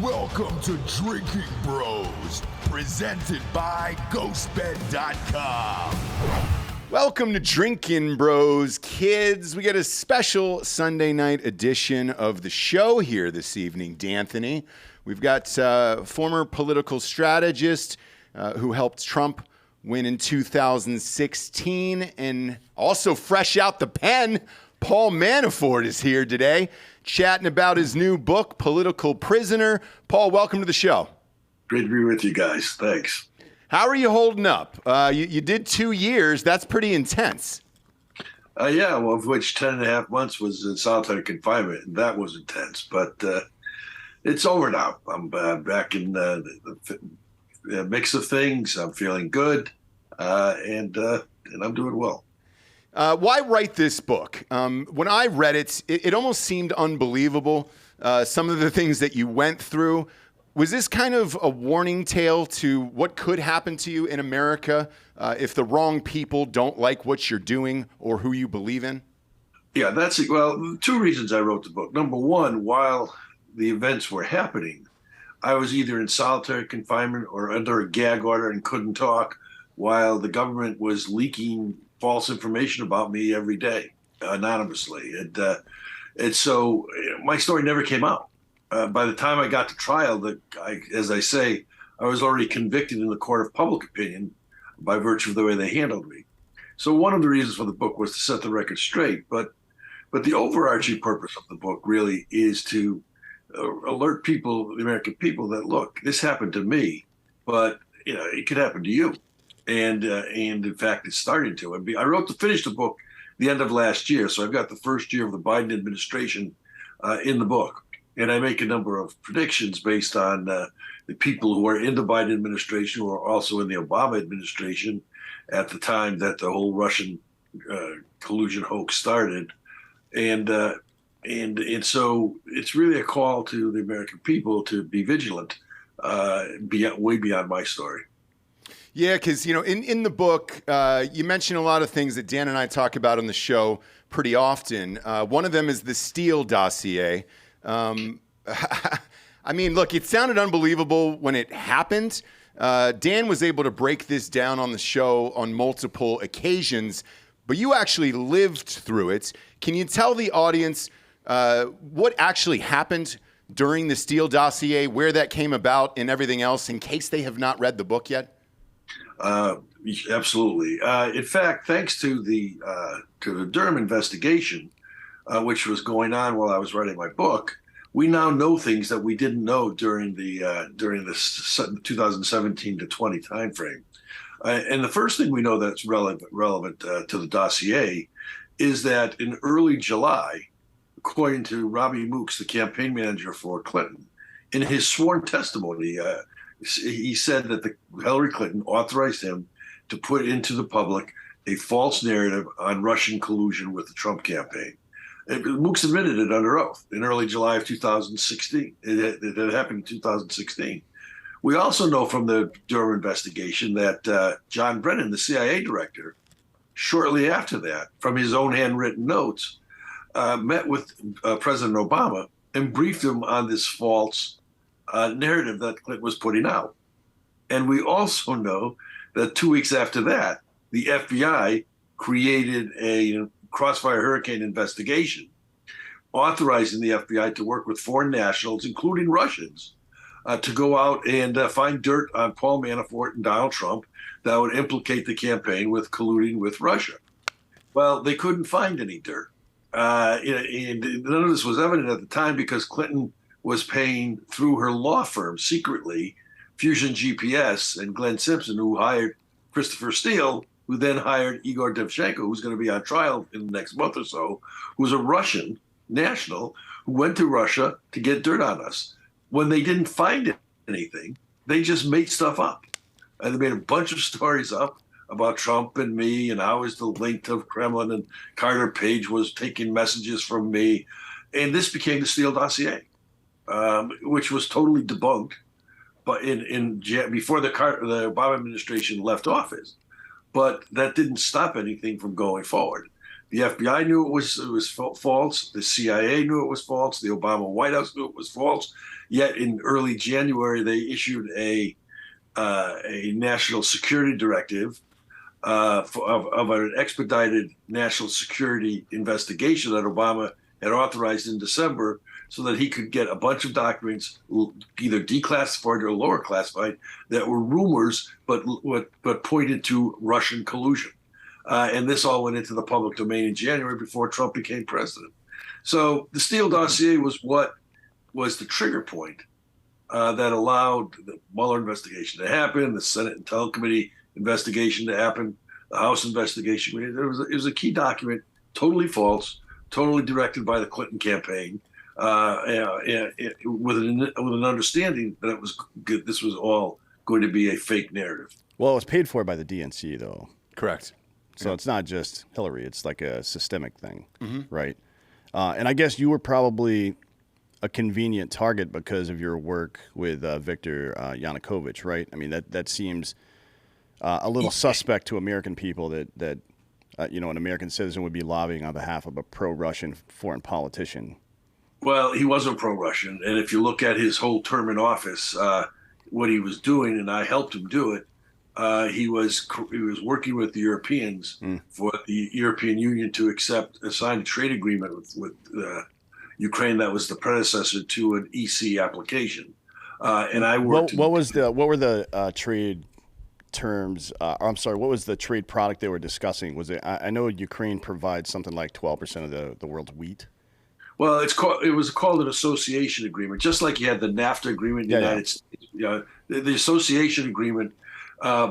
Welcome to Drinking Bros, presented by GhostBed.com. Welcome to Drinkin' Bros, kids. We got a special Sunday night edition of the show here this evening, D'Anthony. We've got former political strategist who helped Trump win in 2016, and also fresh out the pen, Paul Manafort is here today, chatting about his new book, Political Prisoner. Paul, welcome to the show. Great to be with you guys. Thanks. How are you holding up? You did 2 years. That's pretty intense. Yeah, well, of which 10 and a half months was in solitary confinement, and that was intense. But it's over now. I'm back in the mix of things. I'm feeling good, and I'm doing well. Why write this book? When I read it, it almost seemed unbelievable. Some of the things that you went through. Was this kind of a warning tale to what could happen to you in America if the wrong people don't like what you're doing or who you believe in? Yeah, well, two reasons I wrote the book. Number one, while the events were happening, I was either in solitary confinement or under a gag order and couldn't talk while the government was leaking false information about me every day anonymously. And so my story never came out. By the time I got to trial, as I say, I was already convicted in the court of public opinion by virtue of the way they handled me. So one of the reasons for the book was to set the record straight. But the overarching purpose of the book really is to alert people, the American people, that look, this happened to me, but it could happen to you. And in fact, it's starting to. I finished the book the end of last year, so I've got the first year of the Biden administration in the book. And I make a number of predictions based on the people who are in the Biden administration, who are also in the Obama administration at the time that the whole Russian collusion hoax started. And so it's really a call to the American people to be vigilant, way beyond my story. Yeah, because, in the book, you mention a lot of things that Dan and I talk about on the show pretty often. One of them is the Steele Dossier. I mean, look, it sounded unbelievable when it happened. Dan was able to break this down on the show on multiple occasions, but you actually lived through it. Can you tell the audience what actually happened during the Steele Dossier, where that came about, and everything else, in case they have not read the book yet? Absolutely. In fact, thanks to the Durham investigation, which was going on while I was writing my book, we now know things that we didn't know during the 2017 to 20 timeframe. And the first thing we know that's relevant to the dossier is that in early July, according to Robbie Mookes, the campaign manager for Clinton, in his sworn testimony, he said that Hillary Clinton authorized him to put into the public a false narrative on Russian collusion with the Trump campaign. Mookes admitted it under oath in early July of 2016. It happened in 2016. We also know from the Durham investigation that John Brennan, the CIA director, shortly after that, from his own handwritten notes, met with President Obama and briefed him on this false narrative that Clinton was putting out. And we also know that 2 weeks after that, the FBI created a Crossfire Hurricane investigation, authorizing the FBI to work with foreign nationals, including Russians, to go out and find dirt on Paul Manafort and Donald Trump that would implicate the campaign with colluding with Russia. Well, they couldn't find any dirt. And none of this was evident at the time because Clinton was paying through her law firm secretly, Fusion GPS and Glenn Simpson, who hired Christopher Steele, who then hired Igor Devchenko, who's going to be on trial in the next month or so, who's a Russian national who went to Russia to get dirt on us. When they didn't find anything, they just made stuff up. And they made a bunch of stories up about Trump and me and how is the link to Kremlin, and Carter Page was taking messages from me. And this became the Steele Dossier, which was totally debunked but before the Obama administration left office. But that didn't stop anything from going forward. The FBI knew it was false. The CIA knew it was false. The Obama White House knew it was false. Yet in early January, they issued a national security directive of an expedited national security investigation that Obama had authorized in December, so that he could get a bunch of documents, either declassified or lower classified, that were rumors but pointed to Russian collusion. And this all went into the public domain in January before Trump became president. So the Steele Dossier was what was the trigger point that allowed the Mueller investigation to happen, the Senate Intel Committee investigation to happen, the House investigation. It was a key document, totally false, totally directed by the Clinton campaign, with an understanding that it was good. This was all going to be a fake narrative. Well, it was paid for by the DNC, though. Correct. So it's not just Hillary. It's like a systemic thing, right? And I guess you were probably a convenient target because of your work with Viktor Yanukovych, right? I mean, that seems a little suspect to American people that an American citizen would be lobbying on behalf of a pro-Russian foreign politician. Well, he wasn't pro-Russian, and if you look at his whole term in office, what he was doing, and I helped him do it, he was working with the Europeans for the European Union to sign a trade agreement with Ukraine that was the predecessor to an EC application, and I worked. What were the trade terms? I'm sorry. What was the trade product they were discussing? Was it? I know Ukraine provides something like 12% of the world's wheat. Well, it was called an association agreement, just like you had the NAFTA agreement in the United States. The association agreement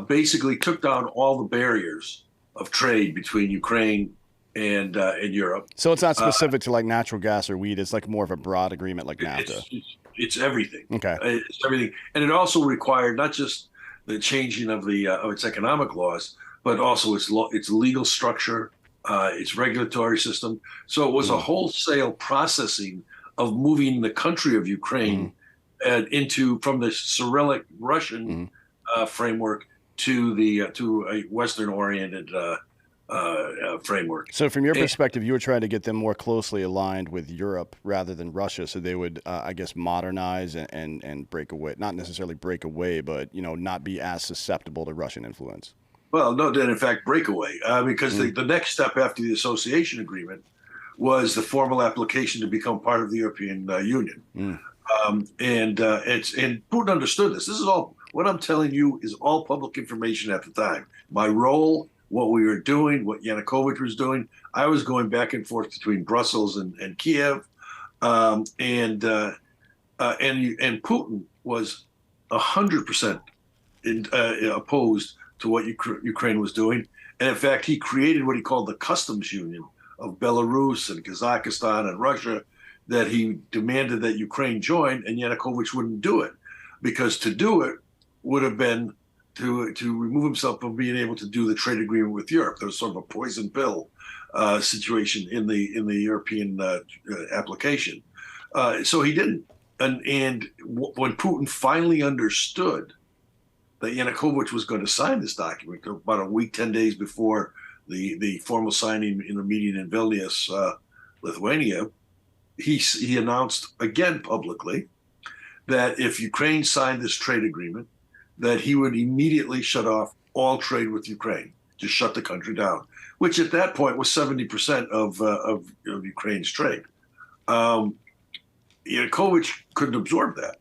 basically took down all the barriers of trade between Ukraine and Europe. So it's not specific to like natural gas or wheat. It's like more of a broad agreement like NAFTA. It's everything. Okay. It's everything, and it also required not just the changing of its economic laws, but also its legal structure, its regulatory system. So it was a wholesale processing of moving the country of Ukraine from the Cyrillic Russian framework to a Western-oriented framework. So from your perspective, you were trying to get them more closely aligned with Europe rather than Russia, so they would, I guess, modernize and break away. Not necessarily break away, but not be as susceptible to Russian influence. Well, no, then in fact, breakaway, because the next step after the association agreement was the formal application to become part of the European Union. And Putin understood this. This is all, what I'm telling you is all public information at the time. My role, what we were doing, what Yanukovych was doing. I was going back and forth between Brussels and Kiev. And Putin was 100% opposed to what Ukraine was doing. And in fact, he created what he called the customs union of Belarus and Kazakhstan and Russia, that he demanded that Ukraine join, and Yanukovych wouldn't do it, because to do it would have been to remove himself from being able to do the trade agreement with Europe. There was sort of a poison pill situation in the European application. So he didn't. And when Putin finally understood that Yanukovych was going to sign this document about a week, 10 days before the formal signing in a meeting in Vilnius, Lithuania, he announced again publicly that if Ukraine signed this trade agreement, that he would immediately shut off all trade with Ukraine, just shut the country down, which at that point was 70% of Ukraine's trade. Yanukovych couldn't absorb that,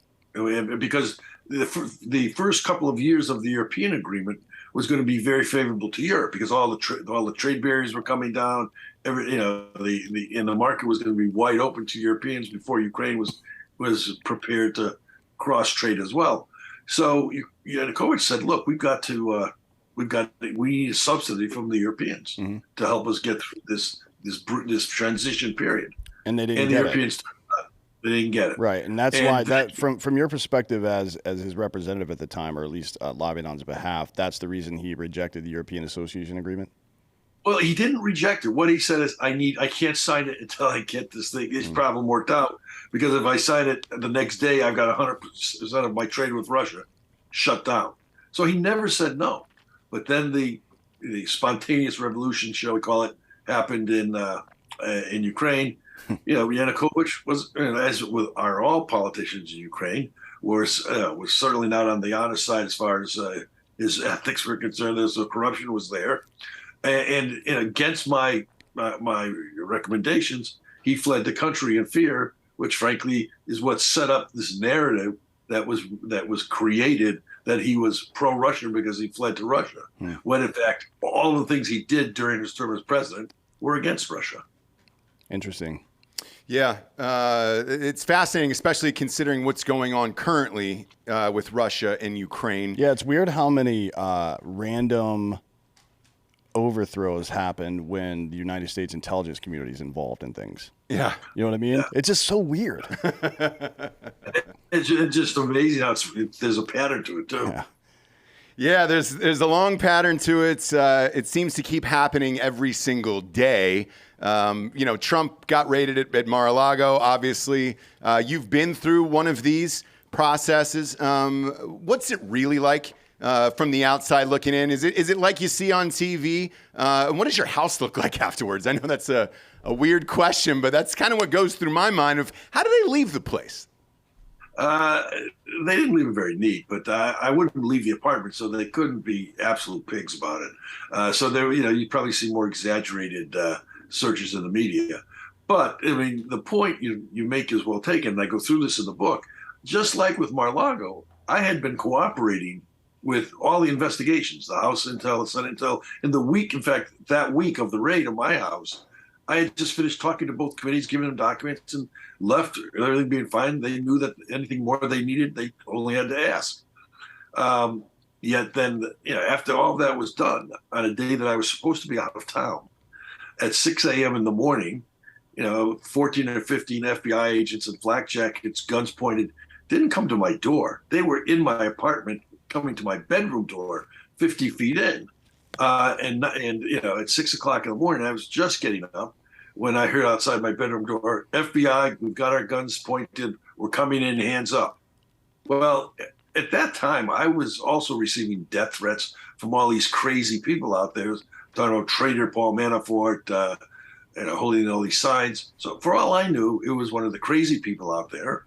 because the first couple of years of the European agreement was going to be very favorable to Europe, because all the trade barriers were coming down. The market was going to be wide open to Europeans before Ukraine was prepared to cross trade as well. So Yanukovych said, "Look, we need a subsidy from the Europeans to help us get through this transition period." And they didn't. And the Europeans, they didn't get it. Right, and that's why that from your perspective as his representative at the time, or at least lobbying on his behalf, that's the reason he rejected the European Association Agreement. Well, he didn't reject it. What he said is, I can't sign it until I get this problem worked out, because if I sign it the next day, I've got 100% of my trade with Russia shut down. So he never said no. But then the spontaneous revolution, shall we call it, happened in Ukraine. Yanukovych was, as with are all politicians in Ukraine, was certainly not on the honest side as far as his ethics were concerned. The corruption was there, and against my recommendations, he fled the country in fear, which frankly is what set up this narrative that was created that he was pro-Russian because he fled to Russia, when in fact all the things he did during his term as president were against Russia. Interesting. Yeah, it's fascinating, especially considering what's going on currently with Russia and Ukraine. Yeah, it's weird how many random overthrows happened when the United States intelligence community is involved in things. Yeah. You know what I mean? Yeah. It's just so weird. It's just amazing how there's a pattern to it, too. Yeah. Yeah, there's a long pattern to it. It seems to keep happening every single day. Trump got raided at Mar-a-Lago, obviously. You've been through one of these processes. What's it really like from the outside looking in? Is it like you see on TV? What does your house look like afterwards? I know that's a weird question, but that's kind of what goes through my mind of how do they leave the place? They didn't leave it very neat, but I wouldn't leave the apartment, so they couldn't be absolute pigs about it. So there, you probably see more exaggerated searches in the media. But I mean, the point you make is well taken. And I go through this in the book. Just like with Mar-a-Lago, I had been cooperating with all the investigations, the House Intel, the Senate Intel. In the week, in fact, that week of the raid of my house, I had just finished talking to both committees, giving them documents, and left everything being fine. They knew that anything more they needed, they only had to ask. Yet then, after all that was done, on a day that I was supposed to be out of town, at 6 a.m. in the morning, 14 or 15 FBI agents in flak jackets, guns pointed, didn't come to my door. They were in my apartment, coming to my bedroom door, 50 feet in. And at 6 o'clock in the morning, I was just getting up when I heard outside my bedroom door, FBI, we've got our guns pointed, we're coming in, hands up. Well, at that time, I was also receiving death threats from all these crazy people out there. Talking about traitor Paul Manafort, holding all these signs. So for all I knew, it was one of the crazy people out there.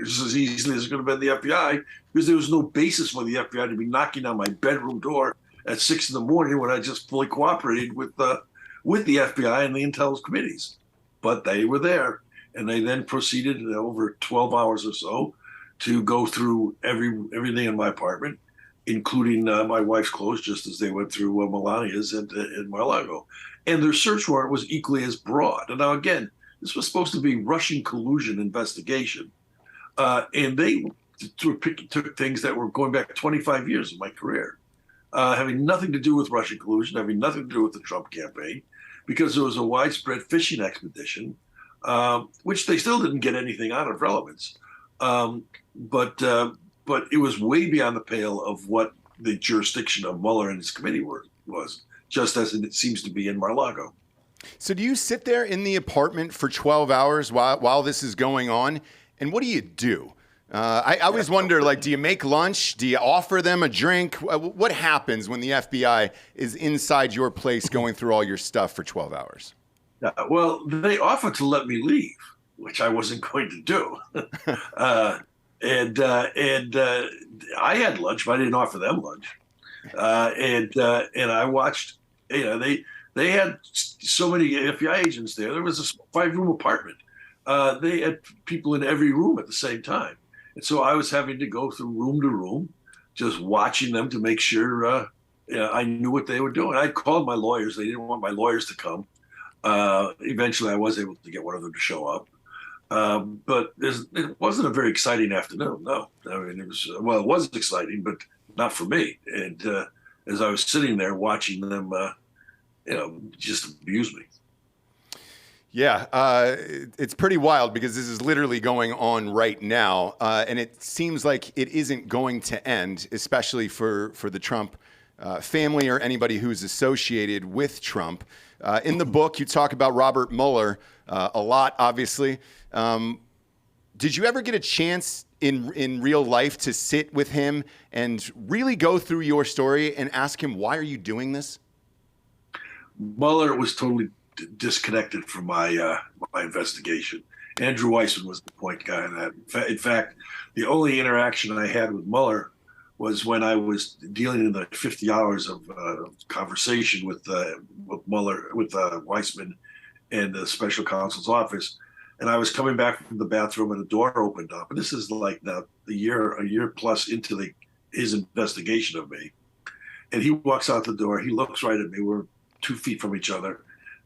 Just as easily as it could have been the FBI, because there was no basis for the FBI to be knocking on my bedroom door at 6 in the morning when I just fully cooperated with the FBI and the intel committees. But they were there, and they then proceeded over 12 hours or so to go through everything in my apartment, including my wife's clothes, just as they went through Melania's in Mar-a-Lago. And their search warrant was equally as broad. And now, again, this was supposed to be Russian collusion investigation. And they took things that were going back 25 years of my career, having nothing to do with Russian collusion, having nothing to do with the Trump campaign, because there was a widespread fishing expedition, which they still didn't get anything out of relevance. But it was way beyond the pale of what the jurisdiction of Mueller and his committee was, just as it seems to be in Mar-a-Lago. So do you sit there in the apartment for 12 hours while this is going on? And what do you do? I always wonder, do you make lunch? Do you offer them a drink? What happens when the FBI is inside your place going through all your stuff for 12 hours? Well, they offered to let me leave, which I wasn't going to do. And I had lunch, but I didn't offer them lunch. And I watched, they had so many FBI agents there. There was a 5-room apartment. They had people in every room at the same time. And so I was having to go through room to room, just watching them to make sure I knew what they were doing. I called my lawyers. They didn't want my lawyers to come. Eventually, I was able to get one of them to show up. But it wasn't a very exciting afternoon, no. I mean, it was exciting, but not for me. And as I was sitting there watching them, just abuse me. Yeah, it's pretty wild because this is literally going on right now, and it seems like it isn't going to end, especially for the Trump family or anybody who's associated with Trump. In the book, you talk about Robert Mueller a lot, obviously. Did you ever get a chance in real life to sit with him and really go through your story and ask him, why are you doing this? Mueller was totally disconnected from my my investigation. Andrew Weissman was the point guy in that. In fact, the only interaction I had with Mueller was when I was dealing in the 50 hours of conversation with Mueller, with Weissman and the special counsel's office. And I was coming back from the bathroom and the door opened up. And this is like now a year plus into his investigation of me. And he walks out the door. He looks right at me. We're 2 feet from each other.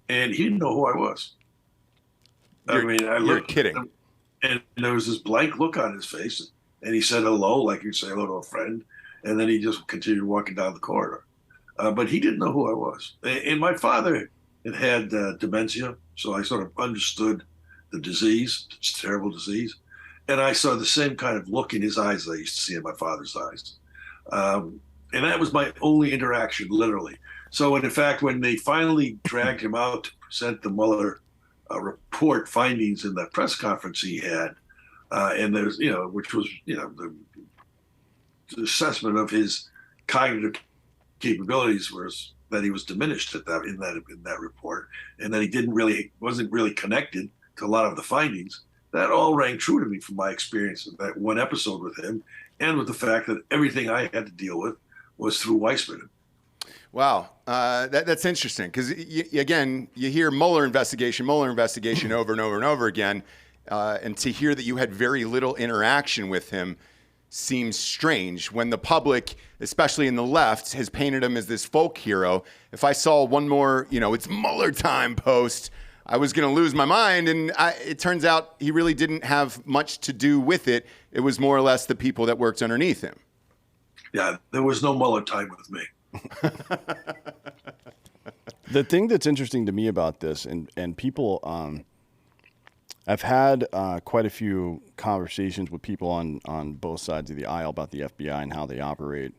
And he didn't know who I was. I looked kidding. And there was this blank look on his face. And he said hello, like you'd say hello to a friend. And then he just continued walking down the corridor. But he didn't know who I was. And my father had dementia. So I sort of understood the disease. It's a terrible disease. And I saw the same kind of look in his eyes that I used to see in my father's eyes. And that was my only interaction, literally. So, in fact, when they finally dragged him out to present the Mueller report findings in that press conference he had, and there's, which was, the assessment of his cognitive capabilities was that he was diminished in that report, and that he wasn't really connected to a lot of the findings. That all rang true to me from my experience of that one episode with him, and with the fact that everything I had to deal with was through Weissman. Wow, that's interesting because again, you hear Mueller investigation over and over and over again, and to hear that you had very little interaction with him seems strange when the public, especially in the left, has painted him as this folk hero. If I saw one more, it's Mueller time post, I was going to lose my mind, and it turns out he really didn't have much to do with it. It was more or less the people that worked underneath him. Yeah, there was no Mueller time with me. The thing that's interesting to me about this, and people, I've had quite a few conversations with people on both sides of the aisle about the FBI and how they operate.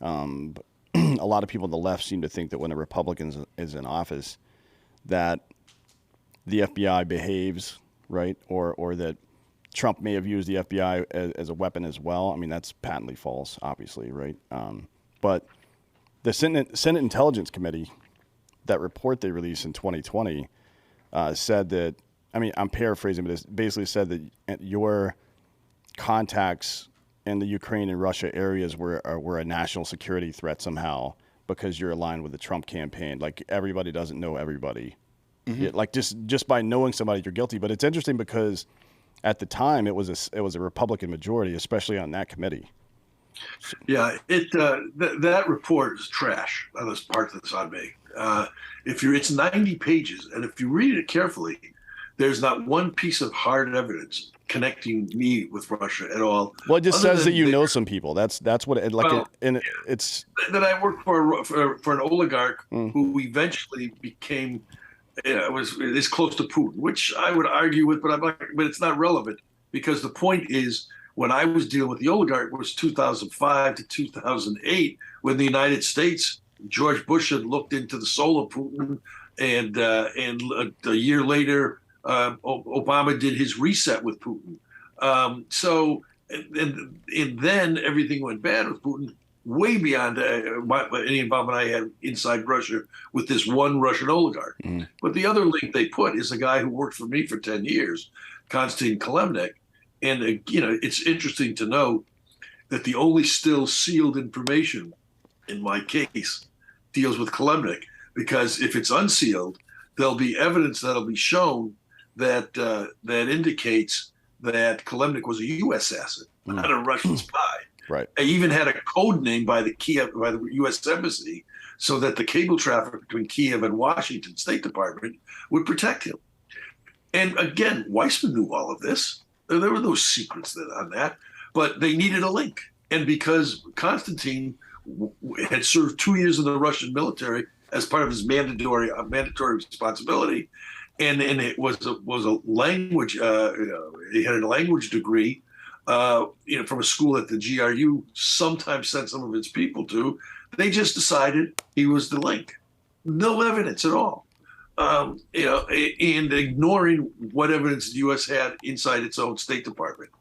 A lot of people on the left seem to think that when a Republican is in office, that the FBI behaves right, or that Trump may have used the FBI as a weapon as well. I mean, that's patently false, obviously, right? But the Senate Intelligence Committee, that report they released in 2020, said that, I mean, I'm paraphrasing, but it basically said that your contacts in the Ukraine and Russia areas were a national security threat somehow because you're aligned with the Trump campaign. Like, everybody doesn't know everybody. Mm-hmm. Like, just by knowing somebody, you're guilty. But it's interesting because at the time, it was a Republican majority, especially on that committee. Yeah, that report is trash. This part that's on me. It's 90 pages, and if you read it carefully, there's not one piece of hard evidence connecting me with Russia at all. Well, it just says that you know some people. That's what it like. Well, it's that I worked for an oligarch who eventually became is close to Putin, which I would argue with, but it's not relevant because the point is, when I was dealing with the oligarch was 2005 to 2008, when the United States, George Bush had looked into the soul of Putin, and a year later, Obama did his reset with Putin. And then everything went bad with Putin, way beyond any involvement I had inside Russia with this one Russian oligarch. Mm. But the other link they put is a guy who worked for me for 10 years, Konstantin Kalemnik. And, it's interesting to note that the only still sealed information in my case deals with Kalemnik, because if it's unsealed, there'll be evidence that'll be shown that indicates that Kalemnik was a U.S. asset, not a Russian spy. Right. I even had a code name by the U.S. Embassy so that the cable traffic between Kiev and Washington State Department would protect him. And again, Weissman knew all of this. There were no secrets on that, but they needed a link. And because Konstantin had served 2 years in the Russian military as part of his mandatory responsibility, and it was a language. He had a language degree, from a school at the GRU. Sometimes sent some of its people to. They just decided he was the link. No evidence at all. And ignoring what evidence the U.S. had inside its own State Department.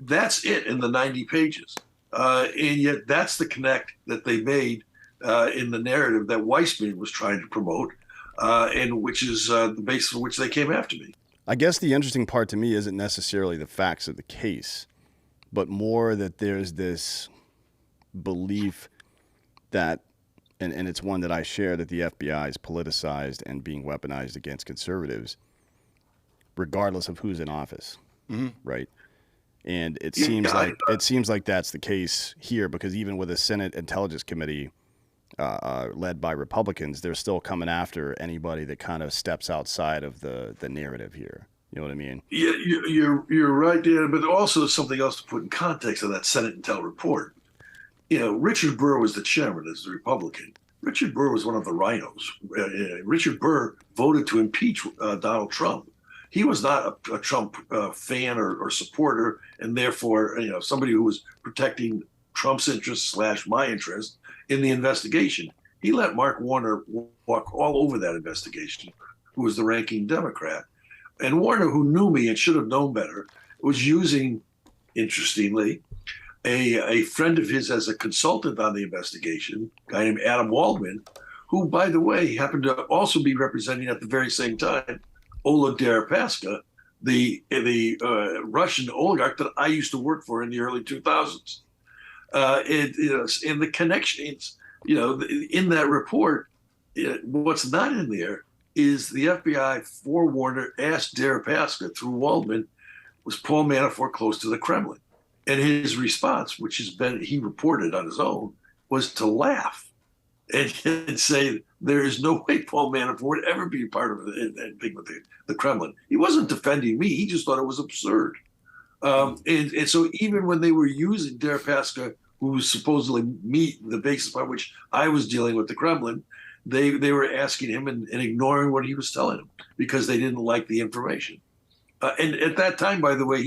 That's it in the 90 pages. And yet that's the connect that they made in the narrative that Weissman was trying to promote and which is the basis for which they came after me. I guess the interesting part to me isn't necessarily the facts of the case, but more that there's this belief that, and it's one that I share, that the FBI is politicized and being weaponized against conservatives, regardless of who's in office, right? And it seems like that's the case here, because even with a Senate Intelligence Committee led by Republicans, they're still coming after anybody that kind of steps outside of the narrative here. You know what I mean? Yeah, you're right, Dan. But also something else to put in context of that Senate Intel report. Richard Burr was the chairman as the Republican. Richard Burr was one of the rhinos. Richard Burr voted to impeach Donald Trump. He was not a Trump fan or supporter, and therefore, somebody who was protecting Trump's interests / my interest in the investigation. He let Mark Warner walk all over that investigation, who was the ranking Democrat. And Warner, who knew me and should have known better, was using, interestingly, a friend of his as a consultant on the investigation, a guy named Adam Waldman, who, by the way, happened to also be representing at the very same time Oleg Deripaska, the Russian oligarch that I used to work for in the early 2000s. And the connections, in that report, what's not in there is the FBI for Warner asked Deripaska through Waldman, was Paul Manafort close to the Kremlin? And his response, which he reported on his own, was to laugh and say, there is no way Paul Manafort would ever be a part of anything with the Kremlin. He wasn't defending me. He just thought it was absurd. And so even when they were using Deripaska, who was supposedly the basis by which I was dealing with the Kremlin, they were asking him and ignoring what he was telling them because they didn't like the information. And at that time, by the way,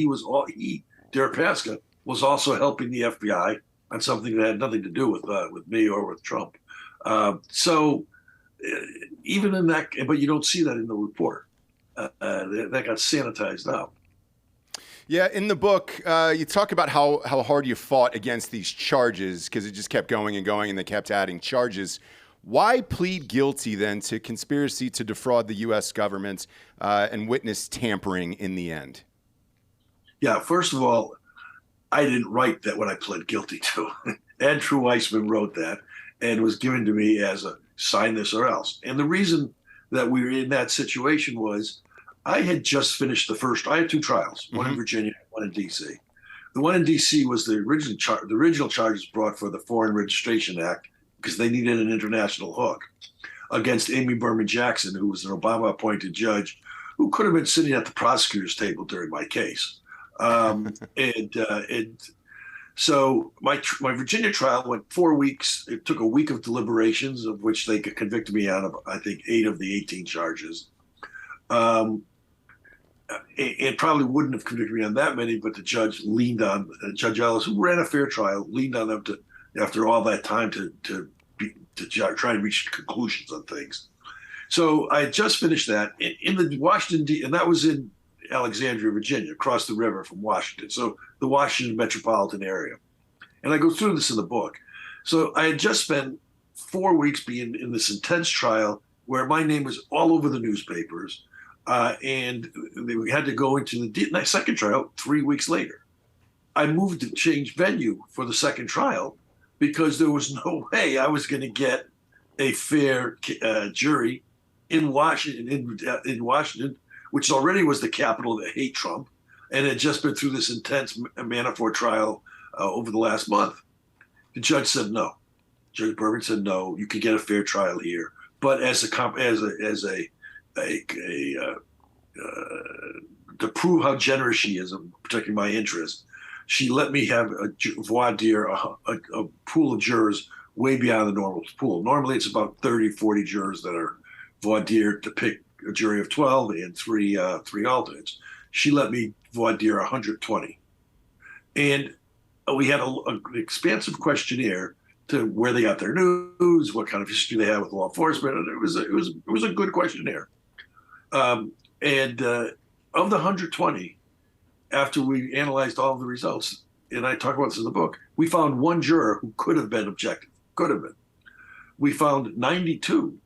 Deripaska was also helping the FBI on something that had nothing to do with me or with Trump. So even in that, but you don't see that in the report. That got sanitized out. Yeah, in the book, you talk about how hard you fought against these charges because it just kept going and going, and they kept adding charges. Why plead guilty then to conspiracy to defraud the U.S. government and witness tampering in the end? Yeah, first of all, I didn't write that when I pled guilty to. Andrew Weissman wrote that and was given to me as a sign this or else. And the reason that we were in that situation was I had just finished I had two trials, one in Virginia, one in D.C. The one in D.C. was the original charges brought for the Foreign Registration Act because they needed an international hook against Amy Berman Jackson, who was an Obama-appointed judge who could have been sitting at the prosecutor's table during my case. So my Virginia trial went 4 weeks. It took a week of deliberations, of which they could convict me on, I think, 8 of the 18 charges. It probably wouldn't have convicted me on that many, but the judge leaned on Judge Ellis, who ran a fair trial, leaned on them after all that time to try and reach conclusions on things. So I had just finished that in the Washington, and that was in Alexandria, Virginia, across the river from Washington. So the Washington metropolitan area. And I go through this in the book. So I had just spent 4 weeks being in this intense trial where my name was all over the newspapers. And we had to go into the second trial 3 weeks later. I moved to change venue for the second trial because there was no way I was going to get a fair jury in Washington, which already was the capital that hate Trump, and had just been through this intense Manafort trial over the last month. The judge said no. Judge Berman said no. You can get a fair trial here, but to prove how generous she is in protecting my interest, she let me have a voir dire, a pool of jurors way beyond the normal pool. Normally, it's about 30, 40 jurors that are voir dire to pick a jury of 12 and three alternates. She let me voir dire 120. And we had an expansive questionnaire to where they got their news, what kind of history they had with law enforcement, and it was a good questionnaire. And of the 120, after we analyzed all of the results, and I talk about this in the book, we found one juror who could have been objective, could have been. We found 92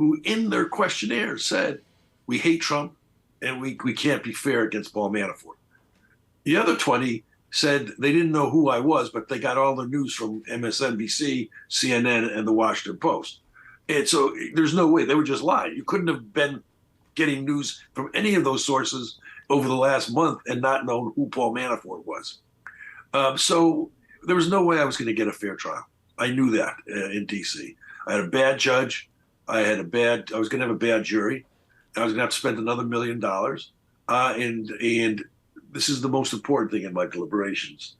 who in their questionnaire said, we hate Trump and we can't be fair against Paul Manafort. The other 20 said they didn't know who I was, but they got all the news from MSNBC, CNN, and the Washington Post. And so there's no way. They were just lying. You couldn't have been getting news from any of those sources over the last month and not known who Paul Manafort was. So there was no way I was going to get a fair trial. I knew that in D.C. I had a bad judge. I was going to have a bad jury. I was going to have to spend another $1 million. And this is the most important thing in my deliberations.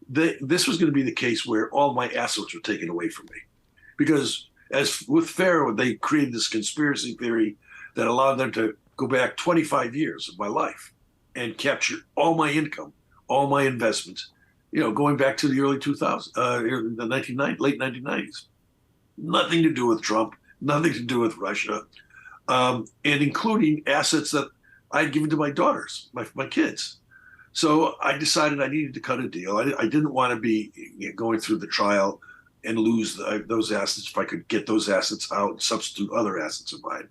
This was going to be the case where all my assets were taken away from me. Because as with Farrow, they created this conspiracy theory that allowed them to go back 25 years of my life and capture all my income, all my investments, going back to the early 2000s, the late 1990s. Nothing to do with Trump, nothing to do with Russia, and including assets that I'd given to my daughters, my kids. So I decided I needed to cut a deal. I didn't want to be going through the trial and lose those assets if I could get those assets out and substitute other assets of mine.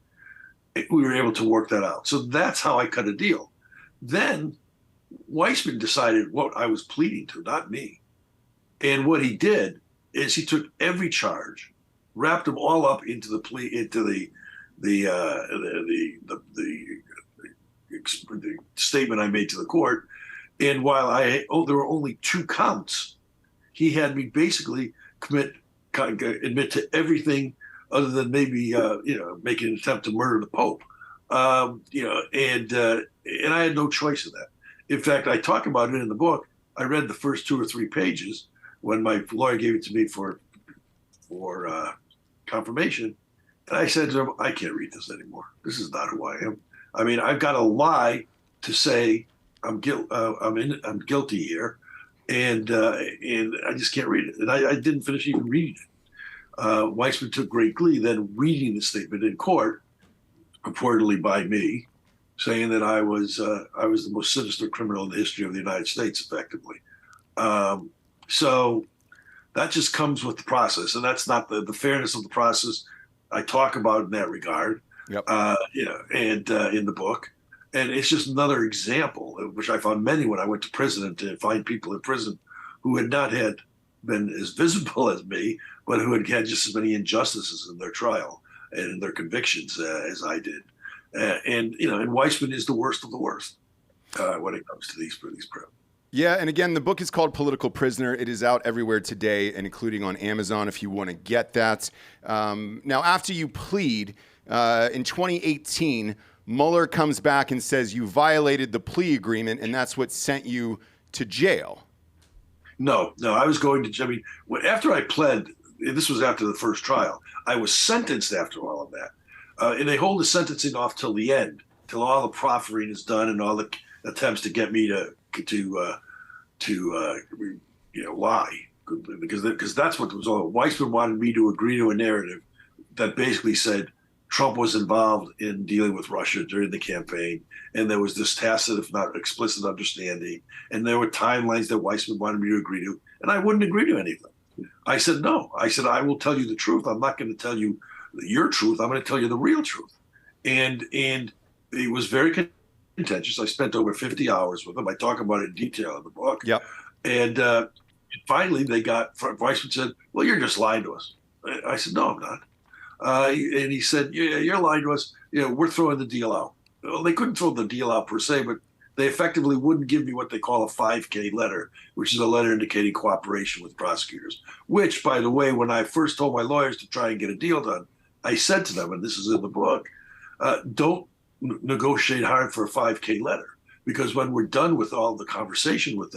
We were able to work that out. So that's how I cut a deal. Then Weissman decided what I was pleading to, not me. And what he did is he took every charge, wrapped them all up into the plea, into the statement I made to the court. And while there were only 2 counts, he had me basically admit to everything other than maybe making an attempt to murder the Pope. And I had no choice in that. In fact, I talk about it in the book. I read the first 2 or 3 pages when my lawyer gave it to me for confirmation, and I said to him, "I can't read this anymore. This is not who I am. I mean, I've got to lie to say I'm guilty here, and I just can't read it." And I didn't finish even reading it. Weissman took great glee then reading the statement in court, purportedly by me, saying that I was the most sinister criminal in the history of the United States, effectively. So that just comes with the process, and that's not the fairness of the process I talk about in that regard. Yep. In the book. And it's just another example, which I found many when I went to prison, and to find people in prison who had not been as visible as me, but who had just as many injustices in their trial and in their convictions as I did. And Weissman is the worst of the worst when it comes to these criminals. Yeah, and again, the book is called Political Prisoner. It is out everywhere today, and including on Amazon if you want to get that. Now, after you plead, in 2018, Mueller comes back and says you violated the plea agreement, and that's what sent you to jail. No, I was going to, after I pled, this was after the first trial, I was sentenced after all of that. And they hold the sentencing off till the end, till all the proffering is done and all the attempts to get me to lie, because that's what was all. Weissman wanted me to agree to a narrative that basically said Trump was involved in dealing with Russia during the campaign, and there was this tacit, if not explicit, understanding, and there were timelines that Weissman wanted me to agree to, and I wouldn't agree to any of them. I said no. I said I will tell you the truth. I'm not going to tell you your truth. I'm going to tell you the real truth. And it was very contentious. I spent over 50 hours with them. I talk about it in detail in the book. Yep. And finally, Weissman said, "Well, you're just lying to us." I said, "No, I'm not." And he said, "Yeah, you're lying to us. We're throwing the deal out." Well, they couldn't throw the deal out per se, but they effectively wouldn't give me what they call a 5K letter, which is a letter indicating cooperation with prosecutors. Which, by the way, when I first told my lawyers to try and get a deal done, I said to them, and this is in the book, don't negotiate hard for a 5K letter, because when we're done with all the conversation with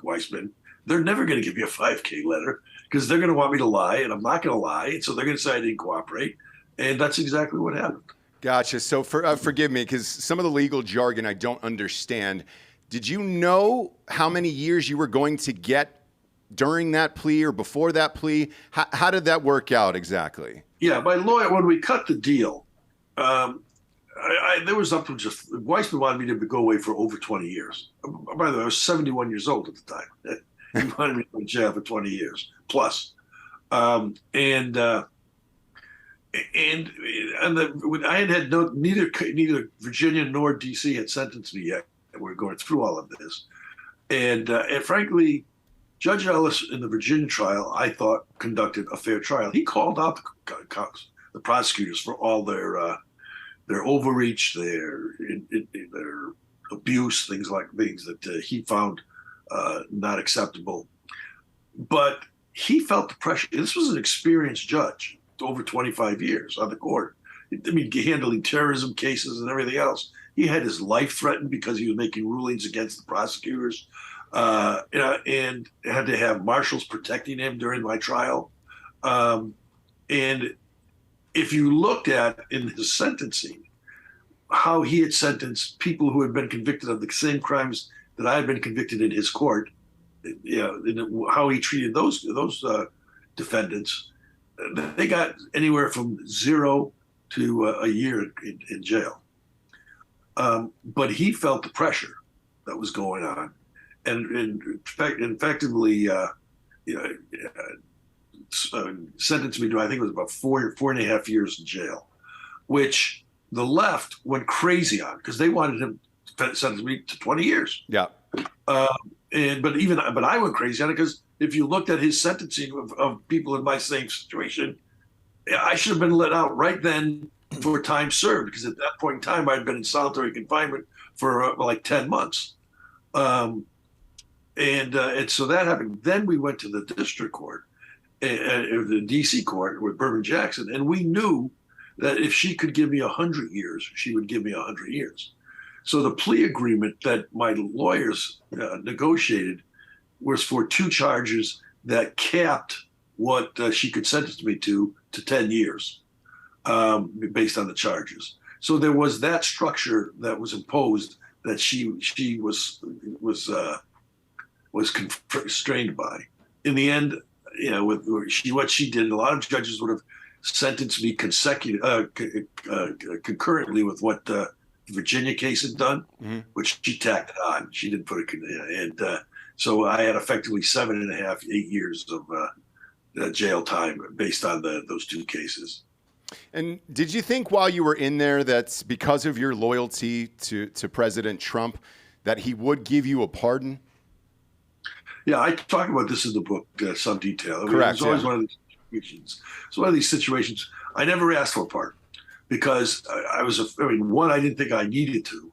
Weissman, they're never going to give you a 5K letter, because they're going to want me to lie, and I'm not going to lie, and so they're going to say I didn't cooperate, and that's exactly what happened. Gotcha. So forgive me, because some of the legal jargon I don't understand. Did you know how many years you were going to get during that plea or before that plea? How did that work out exactly? Yeah, my lawyer, when we cut the deal, there was up to just, Weissman wanted me to go away for over 20 years. By the way, I was 71 years old at the time. He wanted me to go to jail for 20 years plus. I had neither Virginia nor D.C. had sentenced me yet. We're going through all of this, and frankly, Judge Ellis in the Virginia trial, I thought, conducted a fair trial. He called out the prosecutors for all their overreach, their abuse, things that he found not acceptable. But he felt the pressure. This was an experienced judge, over 25 years on the court. I mean, handling terrorism cases and everything else. He had his life threatened because he was making rulings against the prosecutors, and had to have marshals protecting him during my trial. And if you looked at in his sentencing, how he had sentenced people who had been convicted of the same crimes that I had been convicted in his court, how he treated those defendants, they got anywhere from 0 to a year in jail. But he felt the pressure that was going on, and effectively, sentenced me to, I think it was about 4.5 years in jail, which the left went crazy on because they wanted him to sentence me to 20 years. Yeah. But I went crazy on it because if you looked at his sentencing of people in my same situation, I should have been let out right then for time served, because at that point in time I'd been in solitary confinement for like 10 months. And so that happened. Then we went to the district court, the DC court with Berman Jackson, and we knew that if she could give me 100 years, she would give me 100 years. So the plea agreement that my lawyers negotiated was for 2 charges that capped what she could sentence me to 10 years, based on the charges. So there was that structure that was imposed that she was constrained by. In the end, with what she did, a lot of judges would have sentenced me concurrently with what the Virginia case had done, which she tacked on. She didn't put it, and so I had effectively 7.5, 8 years of jail time based on those 2 cases. And did you think while you were in there that because of your loyalty to President Trump that he would give you a pardon? Yeah, I talk about this in the book some detail. Correct. It was always one of these situations. It's one of these situations. I never asked for a pardon because one, I didn't think I needed to.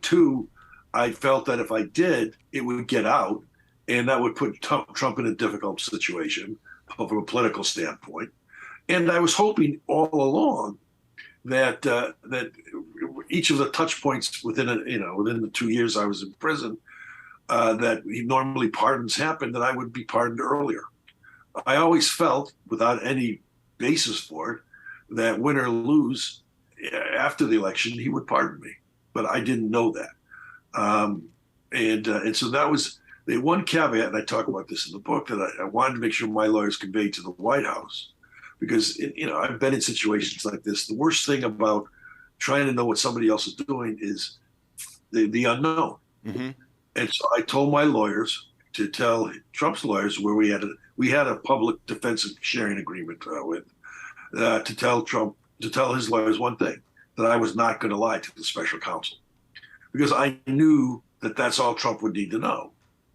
2, I felt that if I did, it would get out, and that would put Trump in a difficult situation from a political standpoint. And I was hoping all along that each of the touch points within the 2 years I was in prison, that normally pardons happen, that I would be pardoned earlier. I always felt, without any basis for it, that win or lose, after the election, he would pardon me. But I didn't know that. And so that was the one caveat, and I talk about this in the book, that I wanted to make sure my lawyers conveyed to the White House. Because, I've been in situations like this. The worst thing about trying to know what somebody else is doing is the unknown. Mm-hmm. And so I told my lawyers to tell Trump's lawyers, where we had a public defense sharing agreement with, to tell his lawyers one thing, that I was not going to lie to the special counsel, because I knew that that's all Trump would need to know,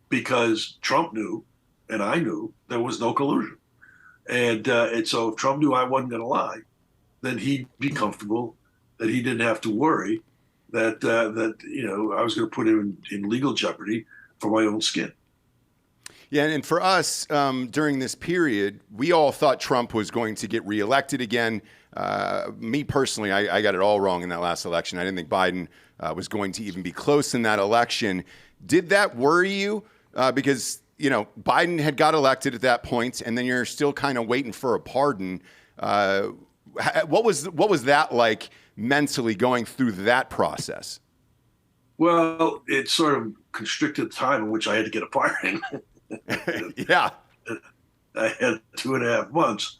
because Trump knew and I knew there was no collusion. And so if Trump knew I wasn't going to lie, then he'd be comfortable that he didn't have to worry that I was going to put him in legal jeopardy for my own skin. Yeah, and for us, during this period, we all thought Trump was going to get reelected again. Me personally, I got it all wrong in that last election. I didn't think Biden was going to even be close in that election. Did that worry you? Because Biden had got elected at that point, and then you're still kind of waiting for a pardon. What was that like mentally going through that process? Well, it sort of constricted the time in which I had to get a pardon. Yeah. I had 2.5 months.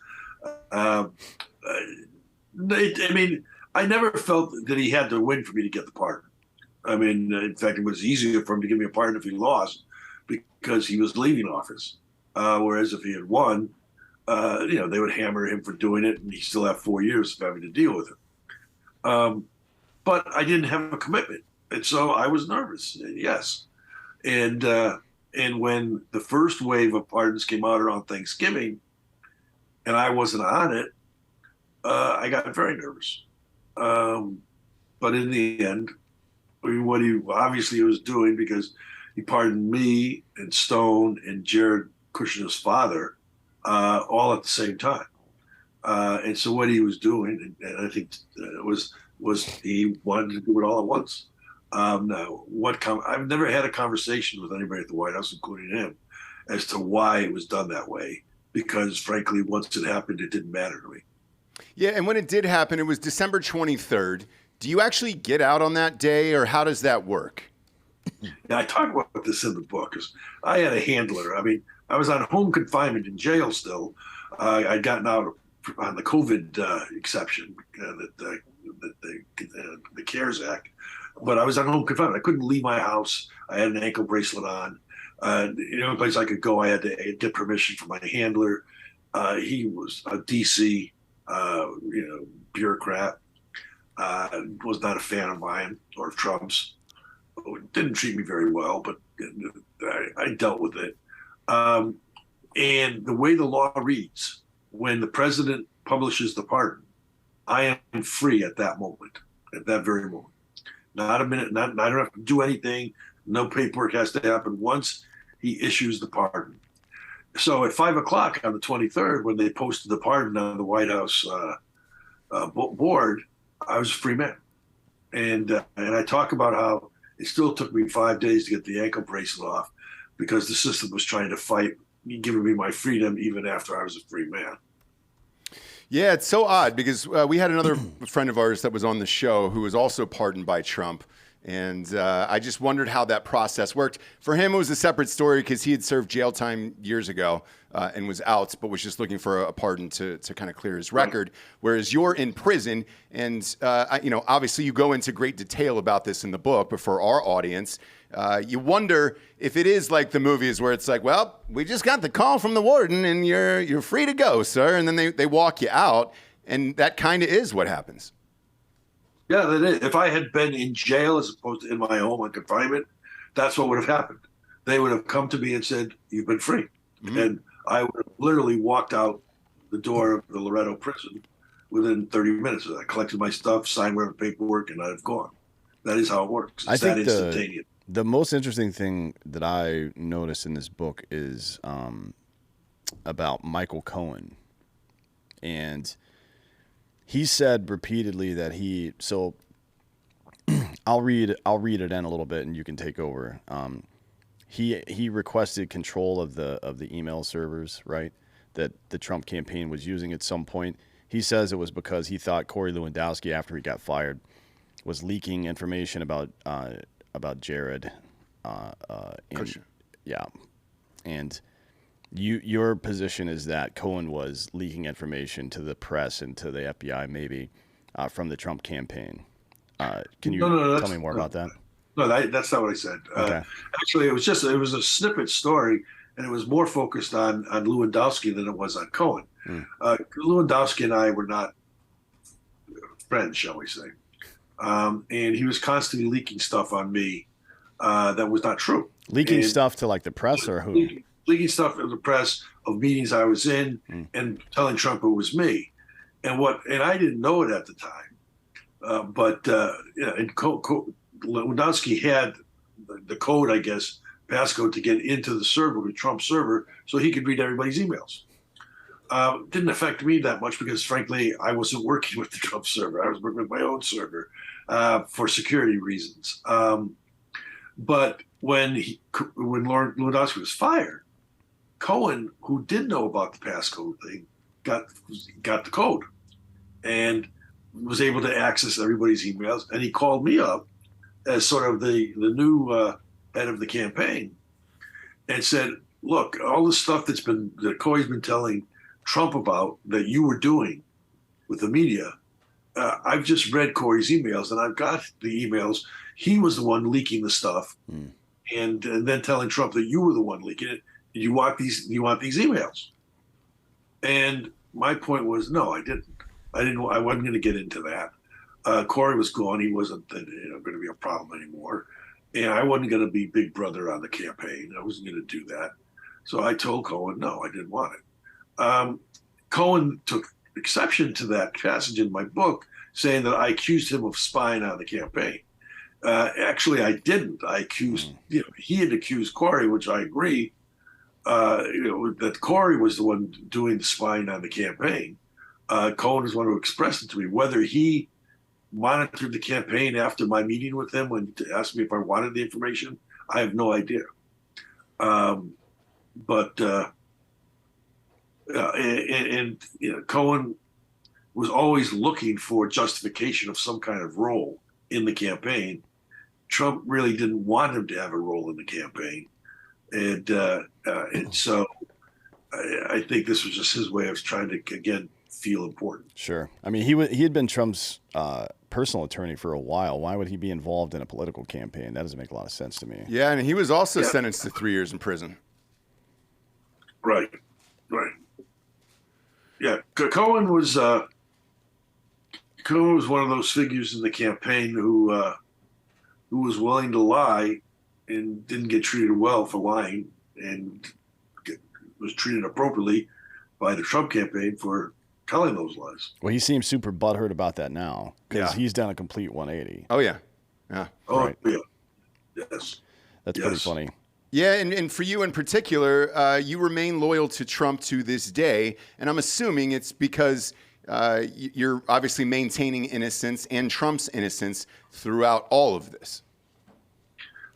I never felt that he had to win for me to get the pardon. In fact, it was easier for him to give me a pardon if he lost, because he was leaving office. Whereas if he had won, they would hammer him for doing it, and he still have 4 years of having to deal with it. But I didn't have a commitment, and so I was nervous. Yes, and when the first wave of pardons came out around Thanksgiving, and I wasn't on it, I got very nervous. But in the end, what he obviously was doing, because he pardoned me and Stone and Jared Kushner's father all at the same time. And so what he was doing, and I think was he wanted to do it all at once. Now, I've never had a conversation with anybody at the White House, including him, as to why it was done that way. Because frankly, once it happened, it didn't matter to me. Yeah, and when it did happen, it was December 23rd. Do you actually get out on that day, or how does that work? Now, I talk about this in the book, because I had a handler. I mean, I was on home confinement in jail still. I'd gotten out on the COVID exception, the CARES Act. But I was on home confinement. I couldn't leave my house. I had an ankle bracelet on. The only place I could go, I had to get permission from my handler. He was a DC, bureaucrat. Was not a fan of mine or of Trump's. Didn't treat me very well, but I dealt with it. And the way the law reads, when the president publishes the pardon, I am free at that moment, at that very moment. Not a minute, I don't have to do anything. No paperwork has to happen once he issues the pardon. So at 5 o'clock on the 23rd, when they posted the pardon on the White House board, I was a free man. And I talk about how it still took me 5 days to get the ankle bracelet off, because the system was trying to fight giving me my freedom even after I was a free man. Yeah, it's so odd, because we had another friend of ours that was on the show who was also pardoned by Trump. And I just wondered how that process worked. For him, it was a separate story, because he had served jail time years ago and was out, but was just looking for a pardon to kind of clear his record. Whereas you're in prison, and obviously you go into great detail about this in the book. But for our audience, you wonder if it is like the movies, where it's like, well, we just got the call from the warden, and you're free to go, sir. And then they walk you out, and that kind of is what happens. Yeah, that is. If I had been in jail as opposed to in my home on confinement, that's what would have happened. They would have come to me and said, "You've been free," and I would have literally walked out the door of the Loretto prison within 30 minutes. I collected my stuff, signed whatever paperwork, and I'd have gone. That is how it works. It's that instantaneous. The most interesting thing that I noticed in this book is about Michael Cohen, and he said repeatedly that I'll read it in a little bit, and you can take over. He requested control of the email servers, right, that the Trump campaign was using at some point. He says it was because he thought Corey Lewandowski, after he got fired, was leaking information about Jared. And your position is that Cohen was leaking information to the press and to the FBI, maybe, from the Trump campaign. Can you tell me more about that? No, that's not what I said. Okay. Actually, it was a snippet story, and it was more focused on Lewandowski than it was on Cohen. Lewandowski and I were not friends, shall we say. And he was constantly leaking stuff on me that was not true. Leaking stuff to like the press, or who? Leaking stuff to the press of meetings I was in, and telling Trump it was me. And I didn't know it at the time. And Lewandowski had the code, I guess, passcode to get into the server, the Trump server, so he could read everybody's emails. Didn't affect me that much, because frankly, I wasn't working with the Trump server. I was working with my own server for security reasons. But when Lewandowski was fired, Cohen, who did know about the passcode thing, got the code and was able to access everybody's emails. And he called me up as sort of the new head of the campaign and said, "Look, all the stuff that Corey's been telling Trump about that you were doing with the media, I've just read Corey's emails, and I've got the emails. He was the one leaking the stuff, and then telling Trump that you were the one leaking it. You want these emails?" And my point was, no, I didn't. I wasn't going to get into that. Corey was gone. He wasn't going to be a problem anymore. And I wasn't going to be big brother on the campaign. I wasn't going to do that. So I told Cohen, no, I didn't want it. Cohen took exception to that passage in my book, saying that I accused him of spying on the campaign. Actually, I didn't. I accused, he had accused Corey, which I agree, that Corey was the one doing the spying on the campaign. Cohen is the one who expressed it to me. Whether he monitored the campaign after my meeting with him when to ask me if I wanted the information, I have no idea. Cohen was always looking for justification of some kind of role in the campaign. Trump really didn't want him to have a role in the campaign, and so I think this was just his way of trying to again feel important. Sure. I mean, he had been Trump's personal attorney for a while. Why would he be involved in a political campaign? That doesn't make a lot of sense to me. Yeah, and he was also sentenced to 3 years in prison. Right. Yeah, Cohen was one of those figures in the campaign who was willing to lie and didn't get treated well for lying, and was treated appropriately by the Trump campaign for telling those lies. Well, he seems super butthurt about that now because he's done a complete 180. Oh, yeah. Oh, right. yeah. Yes. That's pretty funny. Yeah, and for you in particular, you remain loyal to Trump to this day, and I'm assuming it's because you're obviously maintaining innocence and Trump's innocence throughout all of this.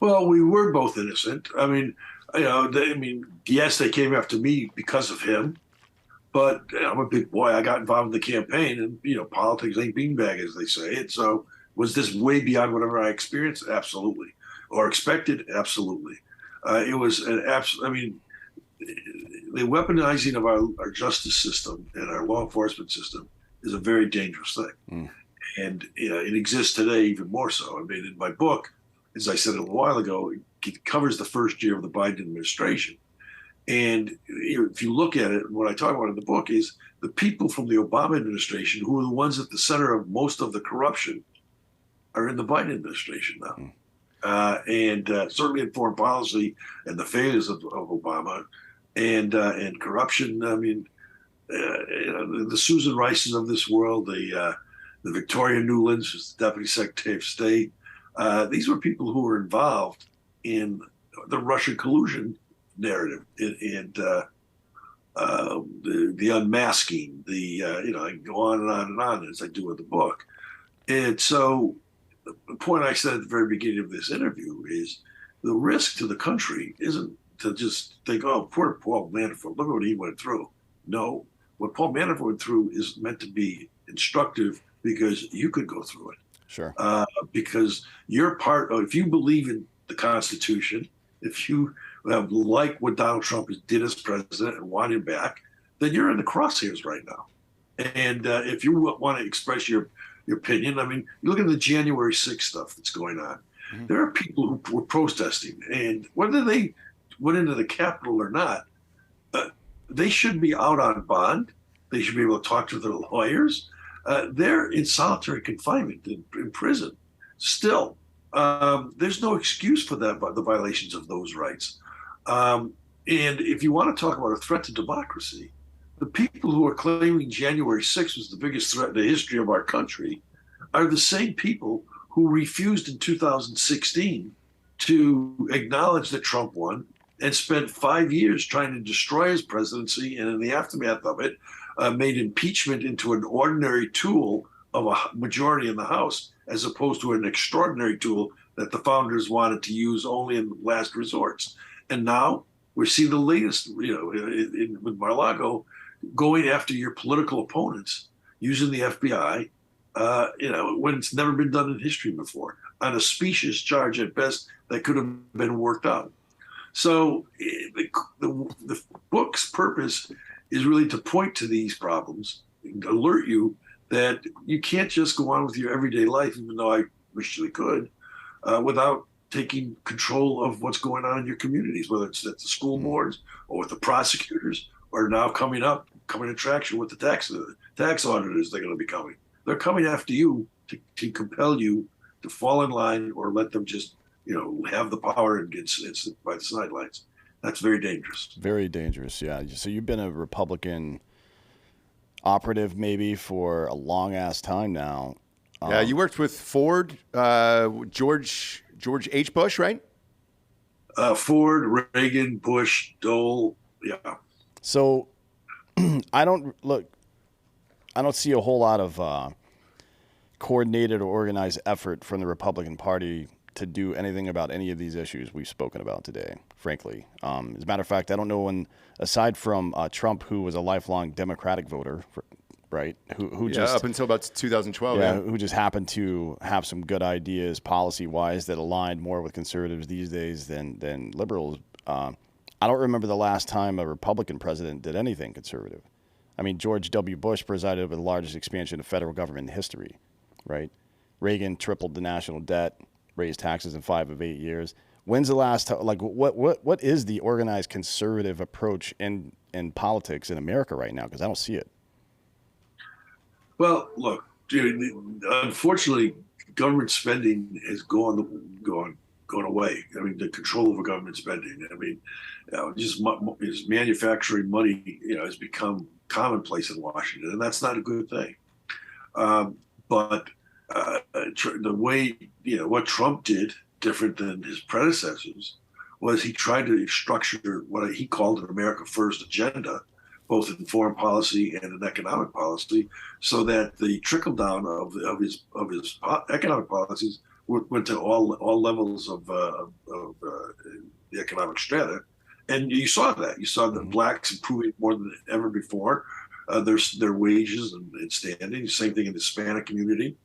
Well, we were both innocent. I mean, yes, they came after me because of him, but I'm a big boy. I got involved in the campaign, and politics ain't beanbag, as they say. And so, was this way beyond whatever I experienced? Absolutely, or expected? Absolutely. It was an absolute. I mean, the weaponizing of our justice system and our law enforcement system is a very dangerous thing, and it exists today even more so. I mean, in my book, as I said a little while ago, it covers the first year of the Biden administration. And if you look at it, what I talk about in the book is the people from the Obama administration, who are the ones at the center of most of the corruption, are in the Biden administration now. And certainly in foreign policy and the failures of Obama and corruption. I mean, the Susan Rices of this world, the Victoria Nulands, who's the Deputy Secretary of State, these were people who were involved in the Russian collusion narrative and the unmasking, I can go on and on as I do in the book. And so the point I said at the very beginning of this interview is the risk to the country isn't to just think, oh, poor Paul Manafort, look what he went through. No, what Paul Manafort went through is meant to be instructive because you could go through it. Sure. Because you're part of, if you believe in the Constitution, if you like what Donald Trump did as president and want him back, then you're in the crosshairs right now. And if you want to express your opinion, I mean, you look at the January 6th stuff that's going on. Mm-hmm. There are people who were protesting, and whether they went into the Capitol or not, they should be out on bond. They should be able to talk to their lawyers. They're in solitary confinement in prison. Still, there's no excuse for that, the violations of those rights. And if you want to talk about a threat to democracy, the people who are claiming January 6th was the biggest threat in the history of our country are the same people who refused in 2016 to acknowledge that Trump won and spent 5 years trying to destroy his presidency, and in the aftermath of it, made impeachment into an ordinary tool of a majority in the House, as opposed to an extraordinary tool that the founders wanted to use only in last resorts. And now we're seeing the latest, with Mar-a-Lago, going after your political opponents using the FBI, when it's never been done in history before, on a specious charge at best that could have been worked out. So the book's purpose is really to point to these problems and alert you that you can't just go on with your everyday life, even though I wish we could, without taking control of what's going on in your communities, whether it's at the school boards or with the prosecutors, or now coming up becoming a traction with the tax auditors. They're going to be coming. They're coming after you to compel you to fall in line or let them just, have the power and get by the sidelines. That's very dangerous. Very dangerous, yeah. So you've been a Republican operative maybe for a long-ass time now. Yeah, you worked with Ford, George H. Bush, right? Ford, Reagan, Bush, Dole, yeah. So I don't see a whole lot of coordinated or organized effort from the Republican Party to do anything about any of these issues we've spoken about today, frankly. As a matter of fact, I don't know when, aside from Trump, who was a lifelong Democratic voter, right? Who just up until about 2012, who just happened to have some good ideas policy-wise that aligned more with conservatives these days than liberals. I don't remember the last time a Republican president did anything conservative. I mean, George W. Bush presided over the largest expansion of federal government in history, right? Reagan tripled the national debt, raised taxes in 5 of 8 years. When's the last time? Like, what is the organized conservative approach in politics in America right now? Because I don't see it. Well, look, unfortunately, government spending has gone away. I mean, the control over government spending. I mean, just manufacturing money, has become commonplace in Washington, and that's not a good thing. But the way, what Trump did different than his predecessors was he tried to structure what he called an America First agenda, both in foreign policy and in economic policy, so that the trickle down of his economic policies went to all levels of the economic strata. And you saw that. You saw the blacks improving more than ever before, their wages and standing. Same thing in the Hispanic community.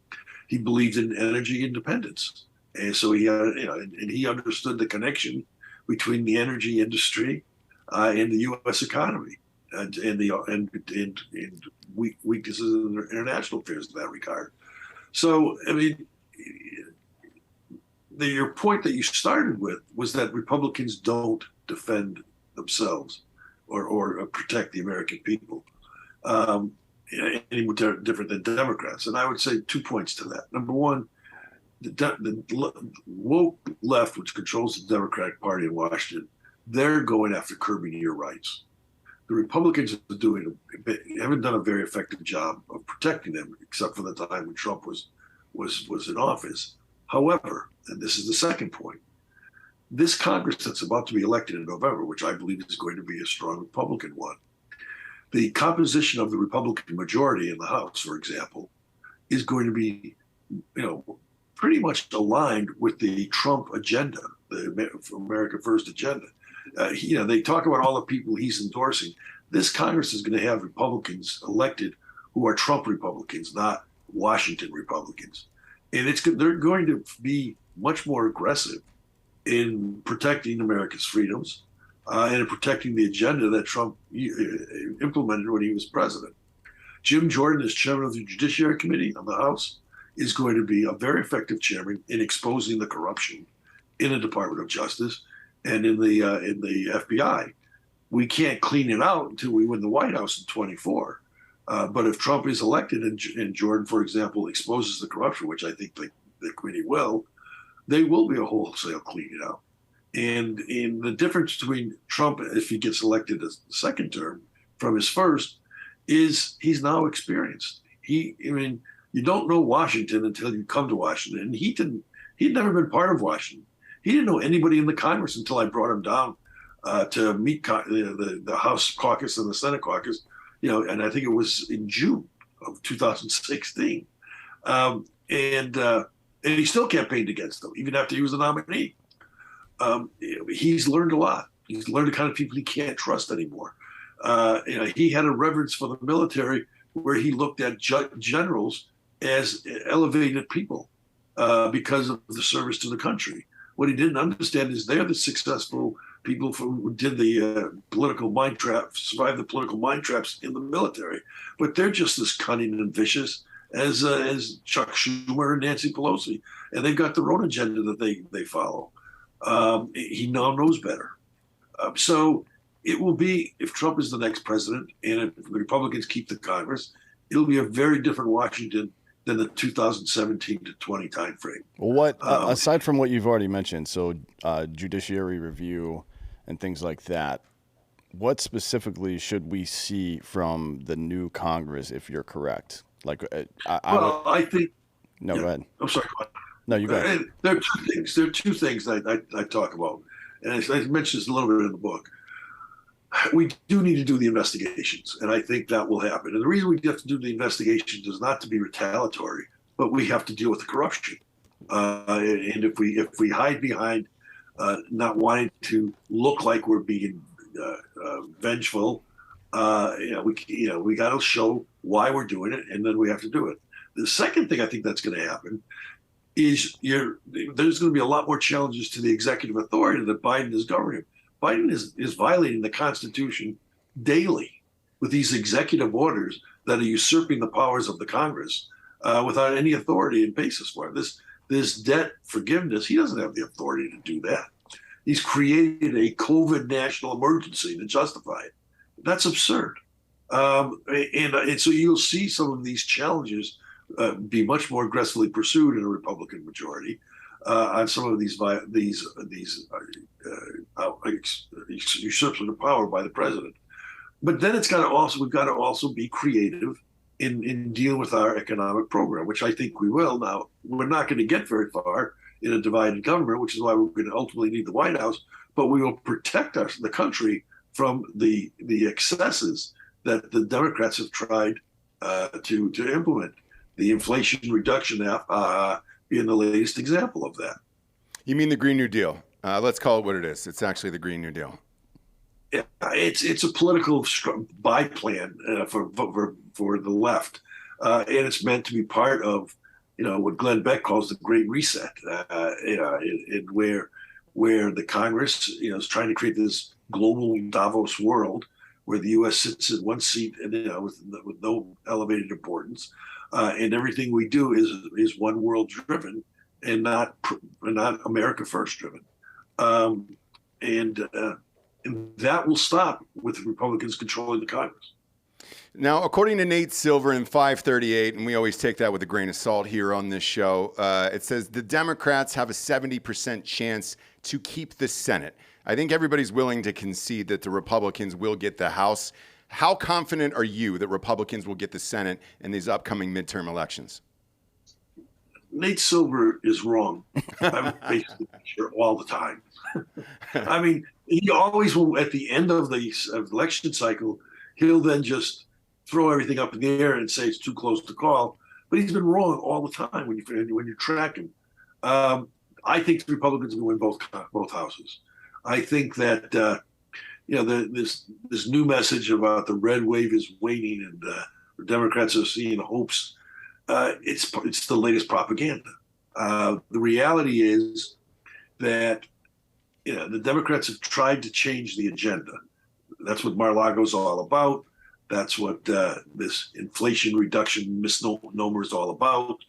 He believed in energy independence, and so he had, and he understood the connection between the energy industry and the U.S. economy, and weaknesses in international affairs in that regard. So, I mean, your point that you started with was that Republicans don't defend themselves or protect the American people. Any different than Democrats. And I would say 2 points to that. Number one, the woke left, which controls the Democratic Party in Washington, they're going after curbing your rights. The Republicans haven't done a very effective job of protecting them, except for the time when Trump was in office. However, and this is the second point, this Congress that's about to be elected in November, which I believe is going to be a strong Republican one, the composition of the Republican majority in the House, for example, is going to be, pretty much aligned with the Trump agenda, the America First agenda. They talk about all the people he's endorsing. This Congress is going to have Republicans elected who are Trump Republicans, not Washington Republicans. And they're going to be much more aggressive in protecting America's freedoms, and in protecting the agenda that Trump implemented when he was president. Jim Jordan, as chairman of the Judiciary Committee on the House, is going to be a very effective chairman in exposing the corruption in the Department of Justice and in the FBI. We can't clean it out until we win the White House in 24. But if Trump is elected and Jordan, for example, exposes the corruption, which I think the committee will, they will be a wholesale cleaning out. And in the difference between Trump, if he gets elected a second term from his first, is he's now experienced. You don't know Washington until you come to Washington. And he'd never been part of Washington. He didn't know anybody in the Congress until I brought him down to meet the House caucus and the Senate caucus, and I think it was in June of 2016. And he still campaigned against them, even after he was a nominee. He's learned a lot. He's learned the kind of people he can't trust anymore. He had a reverence for the military where he looked at generals as elevated people because of the service to the country. What he didn't understand is they're the successful people who did the political mind trap, survived the political mind traps in the military. But they're just as cunning and vicious as Chuck Schumer and Nancy Pelosi. And they've got their own agenda that they follow. He now knows better. So it will be, if Trump is the next president and if the Republicans keep the Congress, it'll be a very different Washington than the 2017 to 20 timeframe. Well, what aside from what you've already mentioned, so judiciary review and things like that, what specifically should we see from the new Congress if you're correct? Like, I think. No, go ahead. I'm sorry. Go ahead. No, you go ahead. There are two things. There are two things I talk about, and I mentioned this a little bit in the book. We do need to do the investigations, and I think that will happen. And the reason we have to do the investigations is not to be retaliatory, but we have to deal with the corruption. And if we hide behind not wanting to look like we're being vengeful, we got to show why we're doing it, and then we have to do it. The second thing I think that's going to happen is there's going to be a lot more challenges to the executive authority that Biden is governing. Biden is violating the Constitution daily with these executive orders that are usurping the powers of the Congress without any authority and basis for it. This debt forgiveness, he doesn't have the authority to do that. He's created a COVID national emergency to justify it. That's absurd. And so you'll see some of these challenges be much more aggressively pursued in a Republican majority on some of these usurpation of power by the president. But then we've got to also be creative in dealing with our economic program, which I think we will. Now, we're not going to get very far in a divided government, which is why we're going to ultimately need the White House, but we will protect the country from the excesses that the Democrats have tried to implement. The Inflation Reduction Act being the latest example of that. You mean the Green New Deal? Let's call it what it is. It's actually the Green New Deal. Yeah, it's a political buy plan for the left, and it's meant to be part of what Glenn Beck calls the Great Reset, where the Congress is trying to create this global Davos world where the U.S. sits in one seat and with no elevated importance. And everything we do is one world driven and not America first driven. And that will stop with Republicans controlling the Congress. Now, according to Nate Silver in 538, and we always take that with a grain of salt here on this show, it says the Democrats have a 70% chance to keep the Senate. I think everybody's willing to concede that the Republicans will get the House. How confident are you that Republicans will get the Senate in these upcoming midterm elections? Nate Silver is wrong. I'm basically sure all the time. I mean, he always will, at the end of the election cycle, he'll then just throw everything up in the air and say it's too close to call. But he's been wrong all the time when you track him. I think the Republicans will win both houses. I think that this new message about the red wave is waning and the Democrats are seeing hopes. It's the latest propaganda. The reality is that the Democrats have tried to change the agenda. That's what Mar-a-Lago is all about. That's what this inflation reduction misnomer is all about.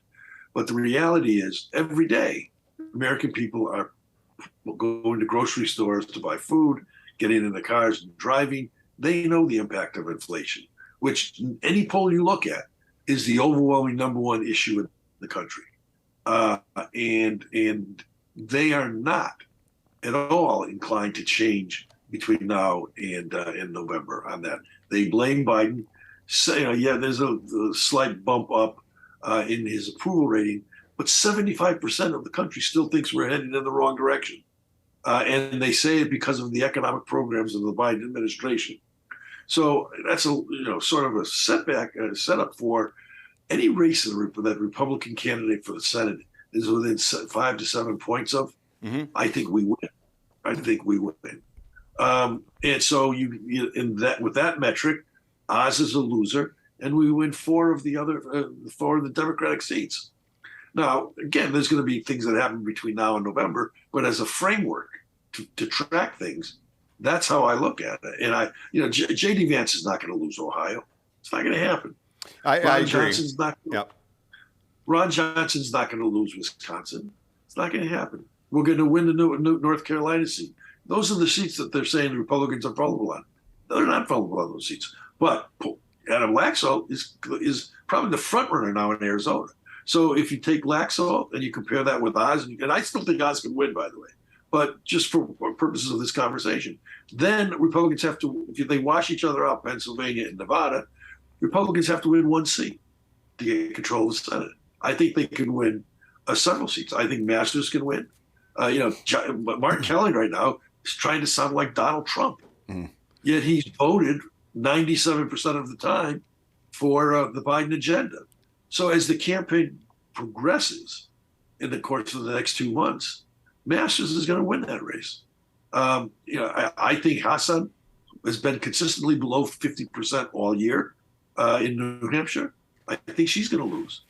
But the reality is, every day, American people are going to grocery stores to buy food, getting in the cars and driving. They know the impact of inflation, which any poll you look at is the overwhelming number one issue in the country. And they are not at all inclined to change between now and November on that. They blame Biden. There's a slight bump up in his approval rating, but 75% of the country still thinks we're heading in the wrong direction. And they say it because of the economic programs of the Biden administration. So that's sort of a setup for any race that Republican candidate for the Senate is within 5 to 7 points of. Mm-hmm. I think we win. And so with that metric, Oz is a loser, and we win four of the Democratic seats. Now, again, there's going to be things that happen between now and November, but as a framework to track things, that's how I look at it. And J.D. Vance is not going to lose Ohio. It's not going to happen. I agree. Ron Johnson's not going to lose Wisconsin. It's not going to happen. We're going to win the North Carolina seat. Those are the seats that they're saying the Republicans are vulnerable on. They're not vulnerable on those seats. But Adam Laxalt is probably the front runner now in Arizona. So if you take Laxalt and you compare that with Oz, and I still think Oz can win, by the way, but just for purposes of this conversation, then Republicans have to, if they wash each other out, Pennsylvania and Nevada, Republicans have to win one seat to get control of the Senate. I think they can win several seats. I think Masters can win. Martin Kelly right now is trying to sound like Donald Trump. Yet he's voted 97% of the time for the Biden agenda. So as the campaign progresses in the course of the next 2 months, Masters is going to win that race. I think Hassan has been consistently below 50% all year in New Hampshire. I think she's going to lose.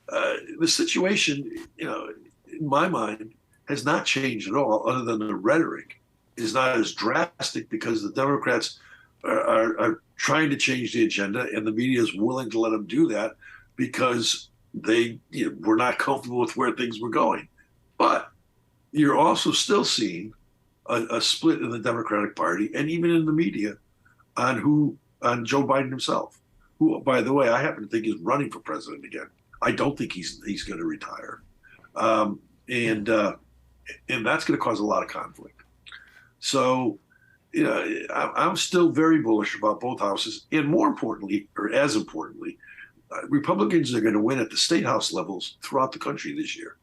The situation, in my mind, has not changed at all, other than the rhetoric is not as drastic because the Democrats are trying to change the agenda, and the media is willing to let them do that because they were not comfortable with where things were going. But you're also still seeing a split in the Democratic Party and even in the media on Joe Biden himself, who, by the way, I happen to think is running for president again. I don't think he's going to retire, and that's going to cause a lot of conflict. So, I'm still very bullish about both houses, and more importantly, or as importantly, Republicans are going to win at the state house levels throughout the country this year.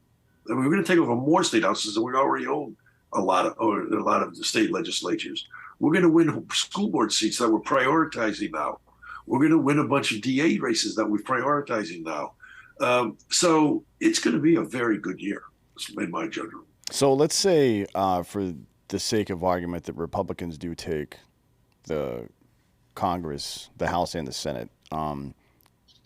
I mean, we're going to take over more state houses than we already own a lot of the state legislatures. We're going to win school board seats that we're prioritizing now. We're going to win a bunch of DA races that we're prioritizing now. So it's going to be a very good year, in my judgment. So let's say, for the sake of argument, that Republicans do take the Congress, the House, and the Senate.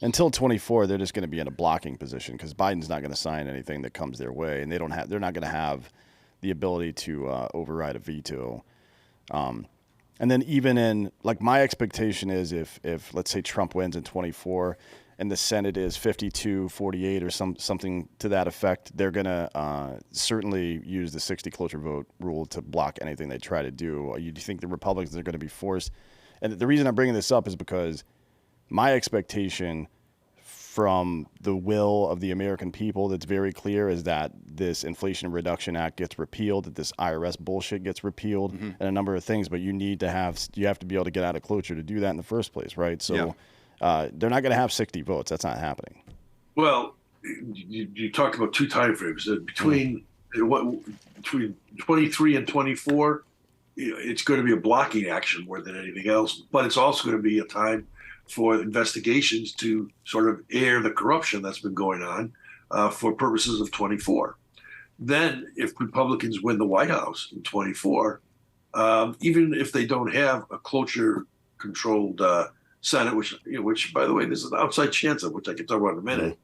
Until 24, they're just going to be in a blocking position because Biden's not going to sign anything that comes their way, and they're not going to have the ability to override a veto. And then even in, like, my expectation is if let's say Trump wins in 24 and the Senate is 52-48 or something to that effect, they're going to certainly use the 60 cloture vote rule to block anything they try to do. You think the Republicans are going to be forced? And the reason I'm bringing this up is because my expectation from the will of the American people that's very clear is that this Inflation Reduction Act gets repealed, that this IRS bullshit gets repealed, and a number of things, but you have to be able to get out of cloture to do that in the first place, right? So they're not going to have 60 votes. That's not happening. Well, you talked about two timeframes. Between 23 and 24, it's going to be a blocking action more than anything else, but it's also going to be a time for investigations to sort of air the corruption that's been going on for purposes of 24. Then if Republicans win the White House in 24, even if they don't have a cloture-controlled Senate, which, by the way, there's an outside chance of, which I can talk about in a minute,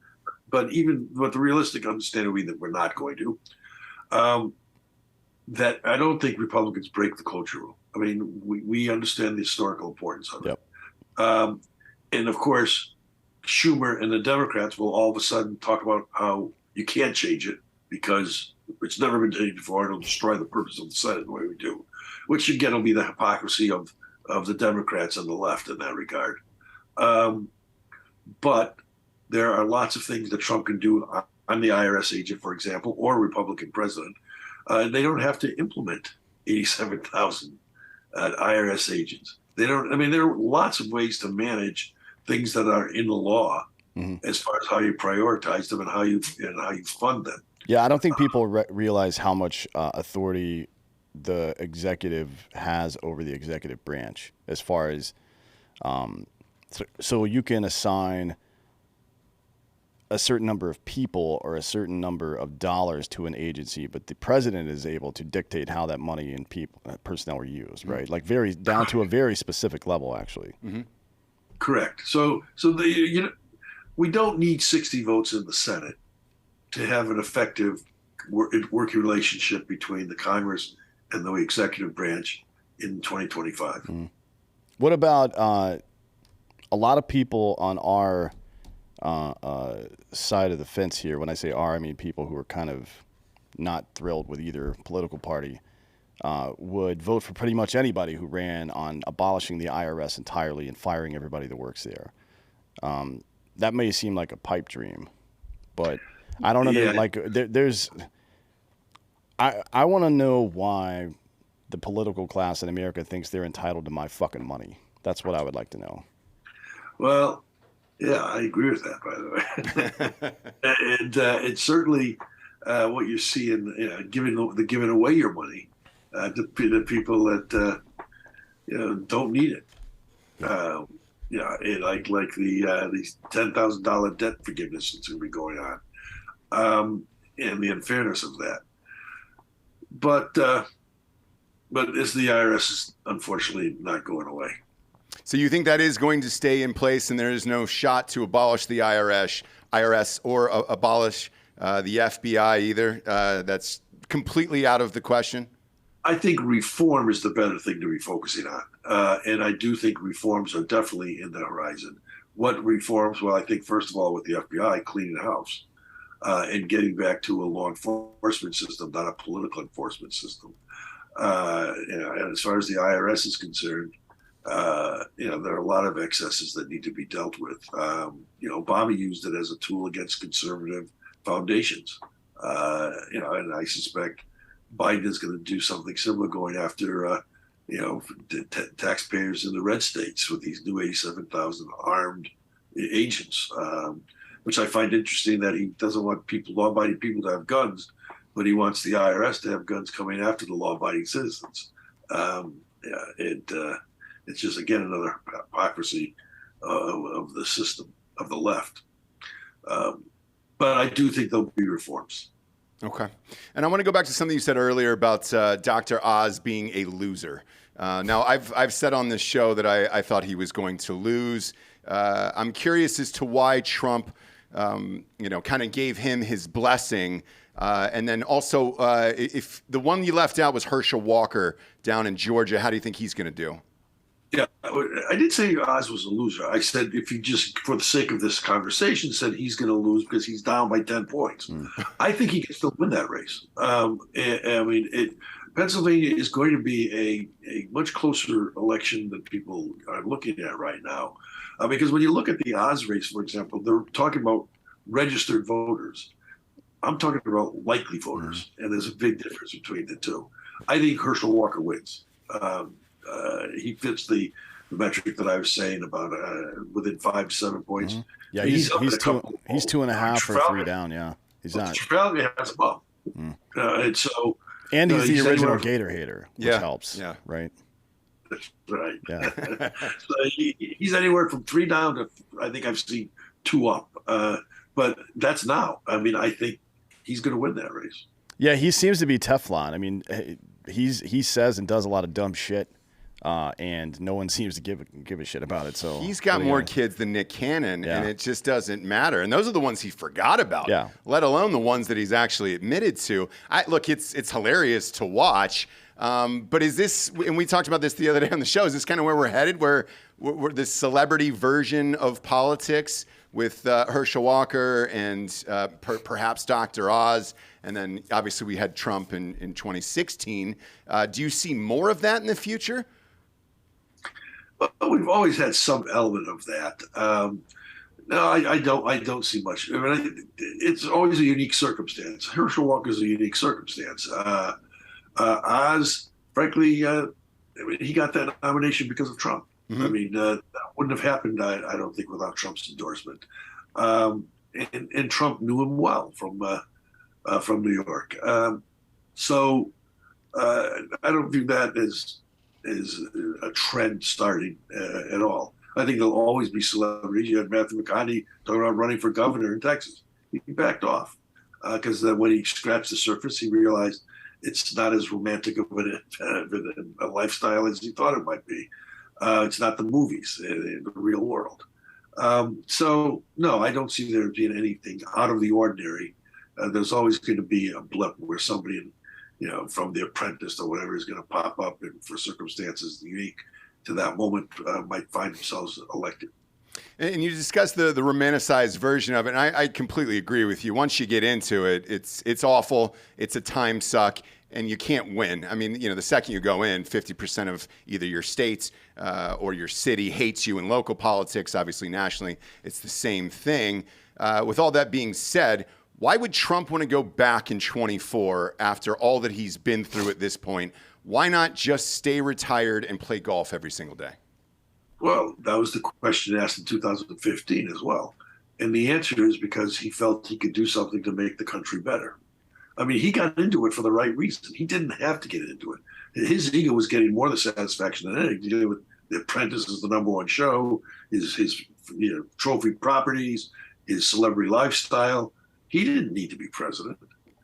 but the realistic understanding would be that we're not going to, that I don't think Republicans break the cloture rule. I mean, we understand the historical importance of it. And of course, Schumer and the Democrats will all of a sudden talk about how you can't change it because it's never been changed before. It'll destroy the purpose of the Senate the way we do, which again will be the hypocrisy of the Democrats and the left in that regard. But there are lots of things that Trump can do. I'm the IRS agent, for example, or a Republican president. They don't have to implement 87,000 IRS agents. They don't. I mean, there are lots of ways to manage things that are in the law as far as how you prioritize them and how you fund them. Yeah, I don't think people realize how much authority the executive has over the executive branch as far as so you can assign a certain number of people or a certain number of dollars to an agency, but the president is able to dictate how that money and personnel are used, right? Like down to a very specific level, actually. Correct. So we don't need 60 votes in the Senate to have an effective working relationship between the Congress and the executive branch in 2025. What about a lot of people on our side of the fence here? When I say our, I mean people who are kind of not thrilled with either political party, would vote for pretty much anybody who ran on abolishing the IRS entirely and firing everybody that works there. That may seem like a pipe dream, but I don't know. Yeah. Like, I want to know why the political class in America thinks they're entitled to my fucking money. That's what I would like to know. Well, yeah, I agree with that, by the way. And it's certainly what you see in giving away your money to the people that don't need it. Like these $10,000 debt forgiveness that's going to be going on, and the unfairness of that. But it's the IRS is unfortunately not going away. So you think that is going to stay in place, and there is no shot to abolish the IRS or abolish the FBI either? That's completely out of the question. I think reform is the better thing to be focusing on, and I do think reforms are definitely in the horizon. What reforms? Well, I think first of all with the FBI cleaning the house and getting back to a law enforcement system, not a political enforcement system. And as far as the IRS is concerned, there are a lot of excesses that need to be dealt with. Obama used it as a tool against conservative foundations. And I suspect Biden is going to do something similar, going after, taxpayers in the red states with these new 87,000 armed agents, which I find interesting that he doesn't want law-abiding people to have guns, but he wants the IRS to have guns coming after the law-abiding citizens. It's just, again, another hypocrisy of the system, of the left. But I do think there'll be reforms. Okay. And I want to go back to something you said earlier about Dr. Oz being a loser. Now, I've said on this show that I thought he was going to lose. I'm curious as to why Trump, kind of gave him his blessing. And then also, if the one you left out was Herschel Walker down in Georgia, how do you think he's going to do? Yeah, I did say Oz was a loser. I said if he just, for the sake of this conversation, said he's going to lose because he's down by 10 points. I think he can still win that race. Pennsylvania is going to be a much closer election than people are looking at right now. Because when you look at the Oz race, for example, they're talking about registered voters. I'm talking about likely voters, and there's a big difference between the two. I think Herschel Walker wins. He fits the metric that I was saying about within 5 to 7 points. Yeah, he's 2.5 or 3 down. Yeah, he's not. Trafalgar has him up, and so. And he's the original Gator hater, which helps. Yeah, right. That's right. Yeah. So he's anywhere from 3 down to, I think I've seen 2 up. But that's now. I think he's going to win that race. Yeah, he seems to be Teflon. He says and does a lot of dumb shit, and no one seems to give a shit about it. So he's got more kids than Nick Cannon, and it just doesn't matter. And those are the ones he forgot about. Yeah. Let alone the ones that he's actually admitted to. Look, it's hilarious to watch. But is this? And we talked about this the other day on the show. Is this kind of where we're headed? Where we're this celebrity version of politics with Herschel Walker and perhaps Dr. Oz, and then obviously we had Trump in 2016. Do you see more of that in the future? Well, we've always had some element of that. No, I don't see much. It's always a unique circumstance. Herschel Walker is a unique circumstance. Oz, frankly, he got that nomination because of Trump. That wouldn't have happened, I don't think, without Trump's endorsement. And Trump knew him well from New York. So I don't view that as a trend starting at all. I think there'll always be celebrities. You had Matthew McConaughey talking about running for governor in Texas. He backed off because when he scratched the surface, he realized it's not as romantic of a lifestyle as he thought it might be. It's not the movies in the real world. So, no, I don't see there being anything out of the ordinary. There's always going to be a blip where somebody, from The Apprentice or whatever is going to pop up and for circumstances unique to that moment might find themselves elected. And you discussed the romanticized version of it, and I completely agree with you. Once you get into it, it's awful. It's a time suck, and you can't win. I mean, the second you go in, 50% of either your state or your city hates you in local politics. Obviously, nationally, it's the same thing. With all that being said, why would Trump want to go back in 24 after all that he's been through at this point? Why not just stay retired and play golf every single day? Well, that was the question asked in 2015 as well. And the answer is because he felt he could do something to make the country better. I mean, he got into it for the right reason. He didn't have to get into it. His ego was getting more the satisfaction than anything to do with The Apprentice is the #1 show, his trophy properties, his celebrity lifestyle. He didn't need to be president,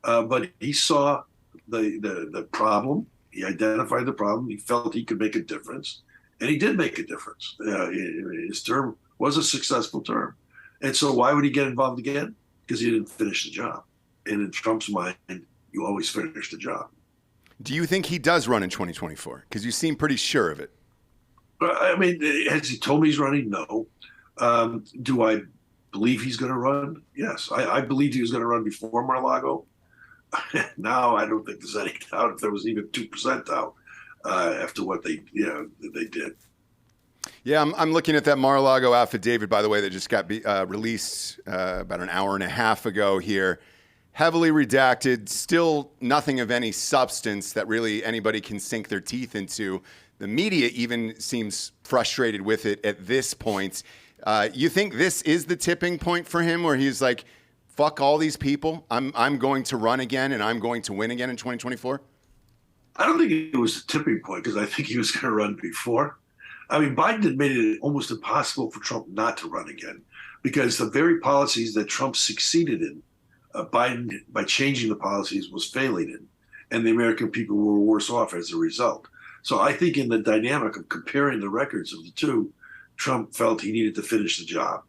but he saw the problem. He identified the problem. He felt he could make a difference. And he did make a difference. His term was a successful term. And so why would he get involved again? Because he didn't finish the job. And in Trump's mind, you always finish the job. Do you think he does run in 2024? Because you seem pretty sure of it. I mean, has he told me he's running? No. Do I believe he's going to run? Yes. I believed he was going to run before Mar-a-Lago. Now I don't think there's any doubt if there was even 2% doubt. After what they did. Yeah, I'm looking at that Mar-a-Lago affidavit, by the way, that just got released about an hour and a half ago here. Heavily redacted, still nothing of any substance that really anybody can sink their teeth into. The media even seems frustrated with it at this point. You think this is the tipping point for him where he's like, fuck all these people, I'm going to run again and I'm going to win again in 2024? I don't think it was a tipping point because I think he was going to run before. I mean, Biden had made it almost impossible for Trump not to run again because the very policies that Trump succeeded in, Biden, by changing the policies, was failing in. And the American people were worse off as a result. So I think in the dynamic of comparing the records of the two, Trump felt he needed to finish the job.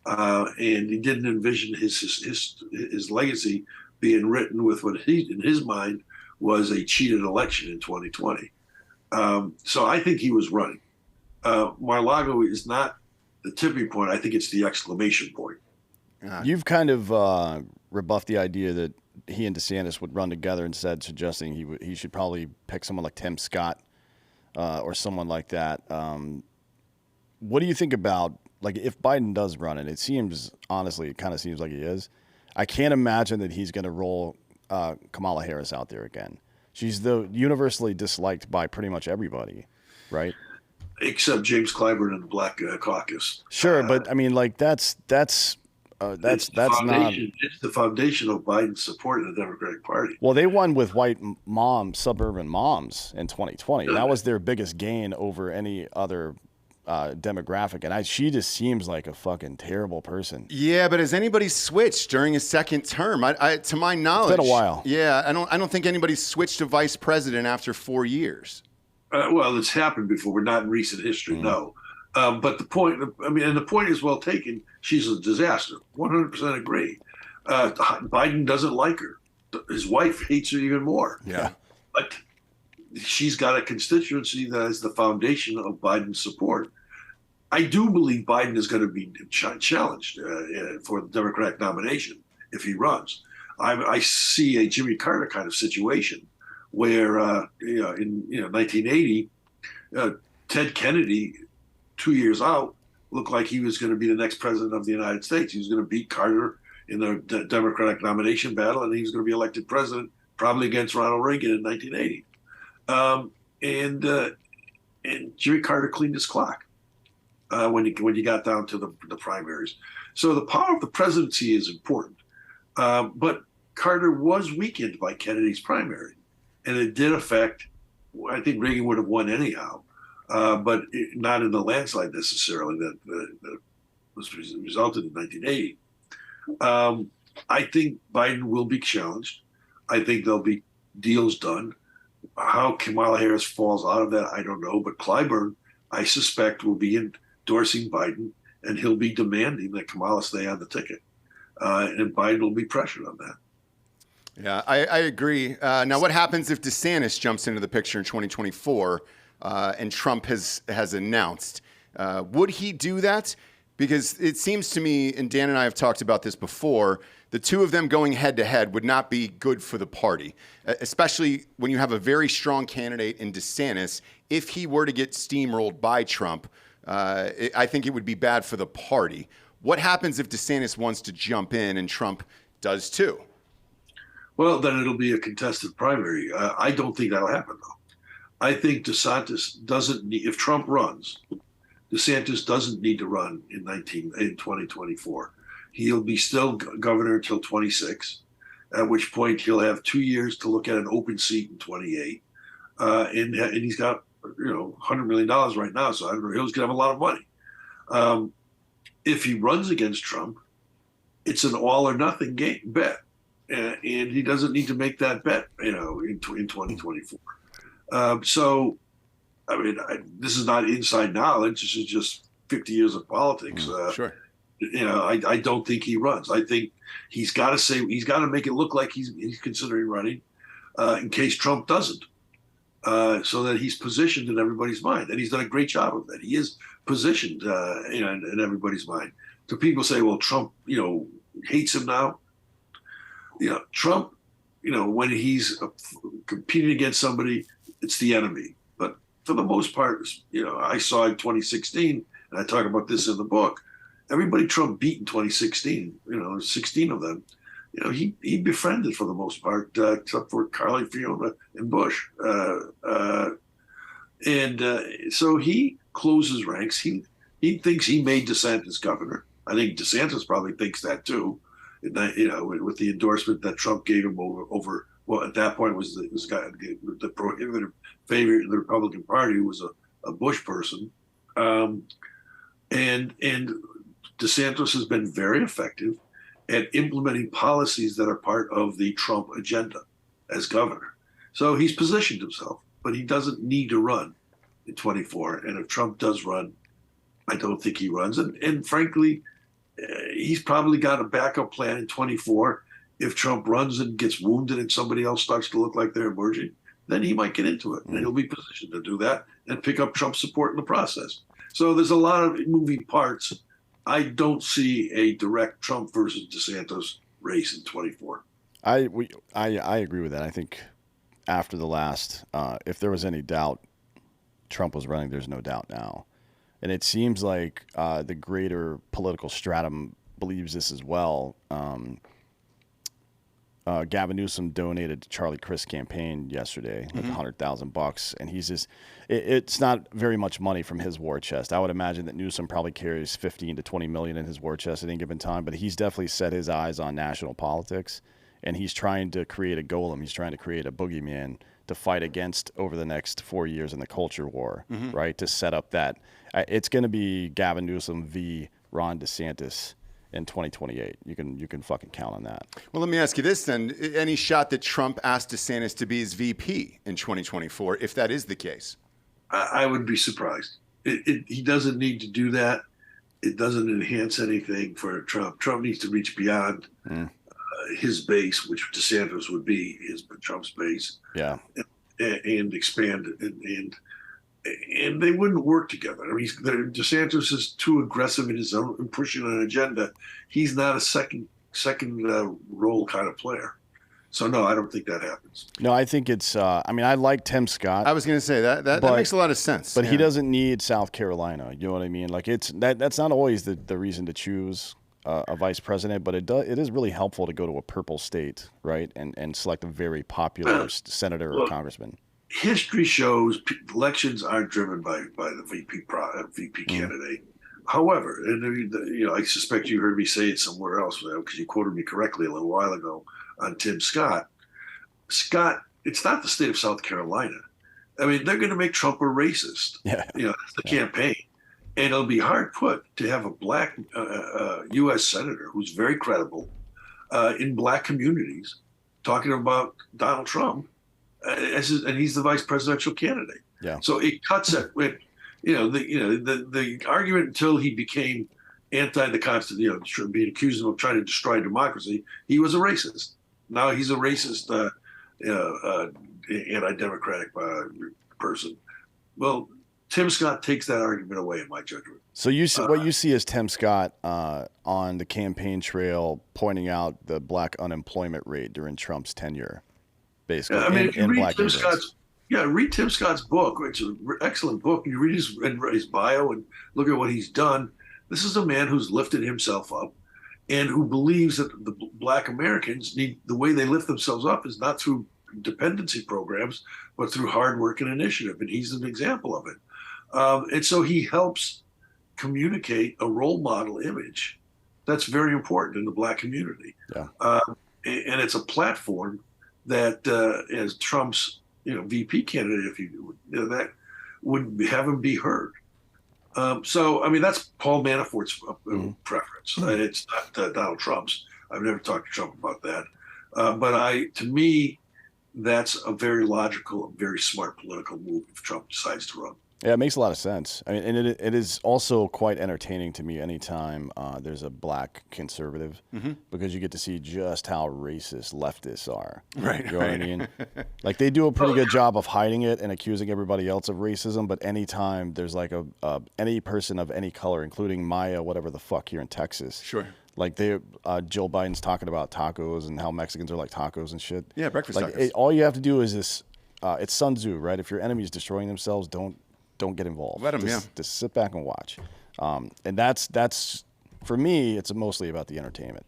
And he didn't envision his legacy being written with what he, in his mind, was a cheated election in 2020. So I think he was running. Mar-a-Lago is not the tipping point. I think it's the exclamation point. You've kind of rebuffed the idea that he and DeSantis would run together instead, suggesting he should probably pick someone like Tim Scott or someone like that. What do you think about, like, if Biden does run it? It seems, honestly, it kind of seems like he is. I can't imagine that he's going to roll Kamala Harris out there again. She's universally disliked by pretty much everybody, right? Except James Clyburn and the Black Caucus. Sure, but I mean, like that's not. It's the foundation of Biden's support in the Democratic Party. Well, they won with white suburban moms in 2020. That was their biggest gain over any other demographic, and she just seems like a fucking terrible person. Yeah, but has anybody switched during his second term? To my knowledge, it's been a while. Yeah, I don't think anybody's switched to vice president after 4 years. Well, it's happened before, but not in recent history. No, but the point, and the point is well taken. She's a disaster. 100% agree. Biden doesn't like her. His wife hates her even more. Yeah, but she's got a constituency that is the foundation of Biden's support. I do believe Biden is going to be challenged for the Democratic nomination if he runs. I see a Jimmy Carter kind of situation where, in 1980, Ted Kennedy, 2 years out, looked like he was going to be the next president of the United States. He was going to beat Carter in the Democratic nomination battle, and he was going to be elected president, probably against Ronald Reagan in 1980. And Jimmy Carter cleaned his clock when you got down to the primaries. So the power of the presidency is important. But Carter was weakened by Kennedy's primary, and it did affect. I think Reagan would have won anyhow, but not in the landslide necessarily that was resulted in 1980. I think Biden will be challenged. I think there'll be deals done. How Kamala Harris falls out of that, I don't know. But Clyburn, I suspect, will be endorsing Biden, and he'll be demanding that Kamala stay on the ticket. And Biden will be pressured on that. Yeah, I agree. Now, what happens if DeSantis jumps into the picture in 2024 and Trump has announced? Would he do that? Because it seems to me, and Dan and I have talked about this before, the two of them going head to head would not be good for the party, especially when you have a very strong candidate in DeSantis. If he were to get steamrolled by Trump, I think it would be bad for the party. What happens if DeSantis wants to jump in and Trump does too? Well, then it'll be a contested primary. I don't think that'll happen, though. I think DeSantis doesn't need, if Trump runs, DeSantis doesn't need to run in 2024. He'll be still governor until 26, at which point he'll have 2 years to look at an open seat in 28. And he's got, $100 million right now, so I don't know, he's going to have a lot of money. If he runs against Trump, it's an all or nothing bet. And he doesn't need to make that bet, in 2024. So, I mean, this is not inside knowledge. This is just 50 years of politics. Sure. I don't think he runs. I think he's got to make it look like he's considering running in case Trump doesn't, so that he's positioned in everybody's mind. And he's done a great job of that. He is positioned in everybody's mind. So people say, well, Trump, hates him now. Trump, when he's competing against somebody, it's the enemy. But for the most part, I saw in 2016, and I talk about this in the book, everybody Trump beat in 2016, 16 of them, he befriended for the most part, except for Carly Fiona and Bush. So he closes ranks. He thinks he made DeSantis governor. I think DeSantis probably thinks that too. With the endorsement that Trump gave him over what at that point was the prohibitive favorite in the Republican Party, who was a Bush person, and DeSantis has been very effective at implementing policies that are part of the Trump agenda as governor. So he's positioned himself, but he doesn't need to run in 24. And if Trump does run, I don't think he runs. And frankly, he's probably got a backup plan in 24. If Trump runs and gets wounded and somebody else starts to look like they're emerging, then he might get into it. And he'll be positioned to do that and pick up Trump's support in the process. So there's a lot of moving parts. I don't see a direct Trump versus DeSantis race in 24. I agree with that. I think after the last, if there was any doubt Trump was running, there's no doubt now. And it seems like the greater political stratum believes this as well. Gavin Newsom donated to Charlie Crist's campaign yesterday, like $100,000, and he's just, it's not very much money from his war chest. I would imagine that Newsom probably carries 15 to 20 million in his war chest at any given time, but he's definitely set his eyes on national politics, and he's trying to create a golem. He's trying to create a boogeyman to fight against over the next 4 years in the culture war, right? To set up that, it's going to be Gavin Newsom v. Ron DeSantis in 2028. You can fucking count on that. Well, let me ask you this then. Any shot that Trump asked DeSantis to be his VP in 2024, if that is the case? I would be surprised. He doesn't need to do that. It doesn't enhance anything for Trump. Trump needs to reach beyond his base, which DeSantis would be Trump's base. Yeah. And expand and they wouldn't work together. I mean, DeSantis is too aggressive in his own pushing an agenda. He's not a second role kind of player. So no, I don't think that happens. No, I think it's. I mean, I like Tim Scott. I was going to say that makes a lot of sense. But he doesn't need South Carolina. You know what I mean? Like that's not always the reason to choose a vice president, but it is really helpful to go to a purple state, right, and select a very popular senator or congressman. History shows elections aren't driven by the VP candidate. However, and I suspect you heard me say it somewhere else because you quoted me correctly a little while ago on Tim Scott. Scott, it's not the state of South Carolina. I mean, they're going to make Trump a racist. Yeah. That's the campaign. And it'll be hard put to have a black U.S. senator who's very credible in black communities talking about Donald Trump. And he's the vice presidential candidate. Yeah. So it cuts it with, the argument until he became anti the Constitution, being accused of trying to destroy democracy. He was a racist. Now he's a racist, anti-democratic person. Well, Tim Scott takes that argument away, in my judgment. So you see, what you see is Tim Scott on the campaign trail pointing out the black unemployment rate during Trump's tenure, basically. I mean, if you read Tim neighborhoods. read Tim Scott's book, which is an excellent book. You read his bio and look at what he's done. This is a man who's lifted himself up and who believes that the black Americans need, the way they lift themselves up is not through dependency programs, but through hard work and initiative. And he's an example of it. And so he helps communicate a role model image that's very important in the black community. Yeah. And it's a platform that, as Trump's VP candidate, if that would have him be heard. So I mean, that's Paul Manafort's preference. It's not Donald Trump's. I've never talked to Trump about that. But to me, that's a very logical, very smart political move if Trump decides to run. Yeah, it makes a lot of sense. I mean, and it is also quite entertaining to me anytime there's a black conservative because you get to see just how racist leftists are. Right. You know what I mean? Like they do a pretty good job of hiding it and accusing everybody else of racism, but anytime there's like any person of any color, including Maya, whatever the fuck here in Texas. Sure. Like Jill Biden's talking about tacos and how Mexicans are like tacos and shit. Yeah, breakfast like, tacos. All you have to do is this. It's Sun Tzu, right? If your enemy is destroying themselves, don't get involved. Let them, just sit back and watch. And that's for me. It's mostly about the entertainment.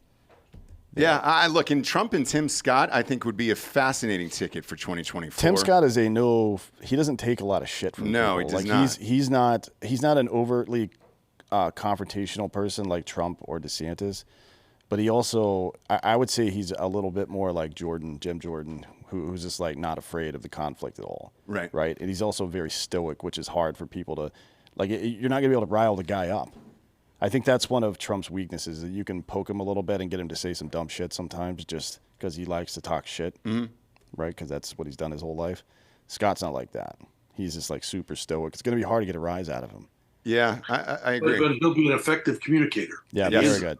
Yeah, I look, and Trump and Tim Scott, I think would be a fascinating ticket for 2024. Tim Scott is he doesn't take a lot of shit from No, people. he does not. He's not an overtly confrontational person like Trump or DeSantis, but he also, I would say he's a little bit more like Jim Jordan, who's just like not afraid of the conflict at all. Right. Right. And he's also very stoic, which is hard for people to, like, you're not gonna be able to rile the guy up. I think that's one of Trump's weaknesses, that you can poke him a little bit and get him to say some dumb shit sometimes just because he likes to talk shit. Right. Because that's what he's done his whole life. Scott's not like that. He's just like super stoic. It's gonna be hard to get a rise out of him. Yeah, I agree. But he'll be an effective communicator. Yeah, Yes. very good.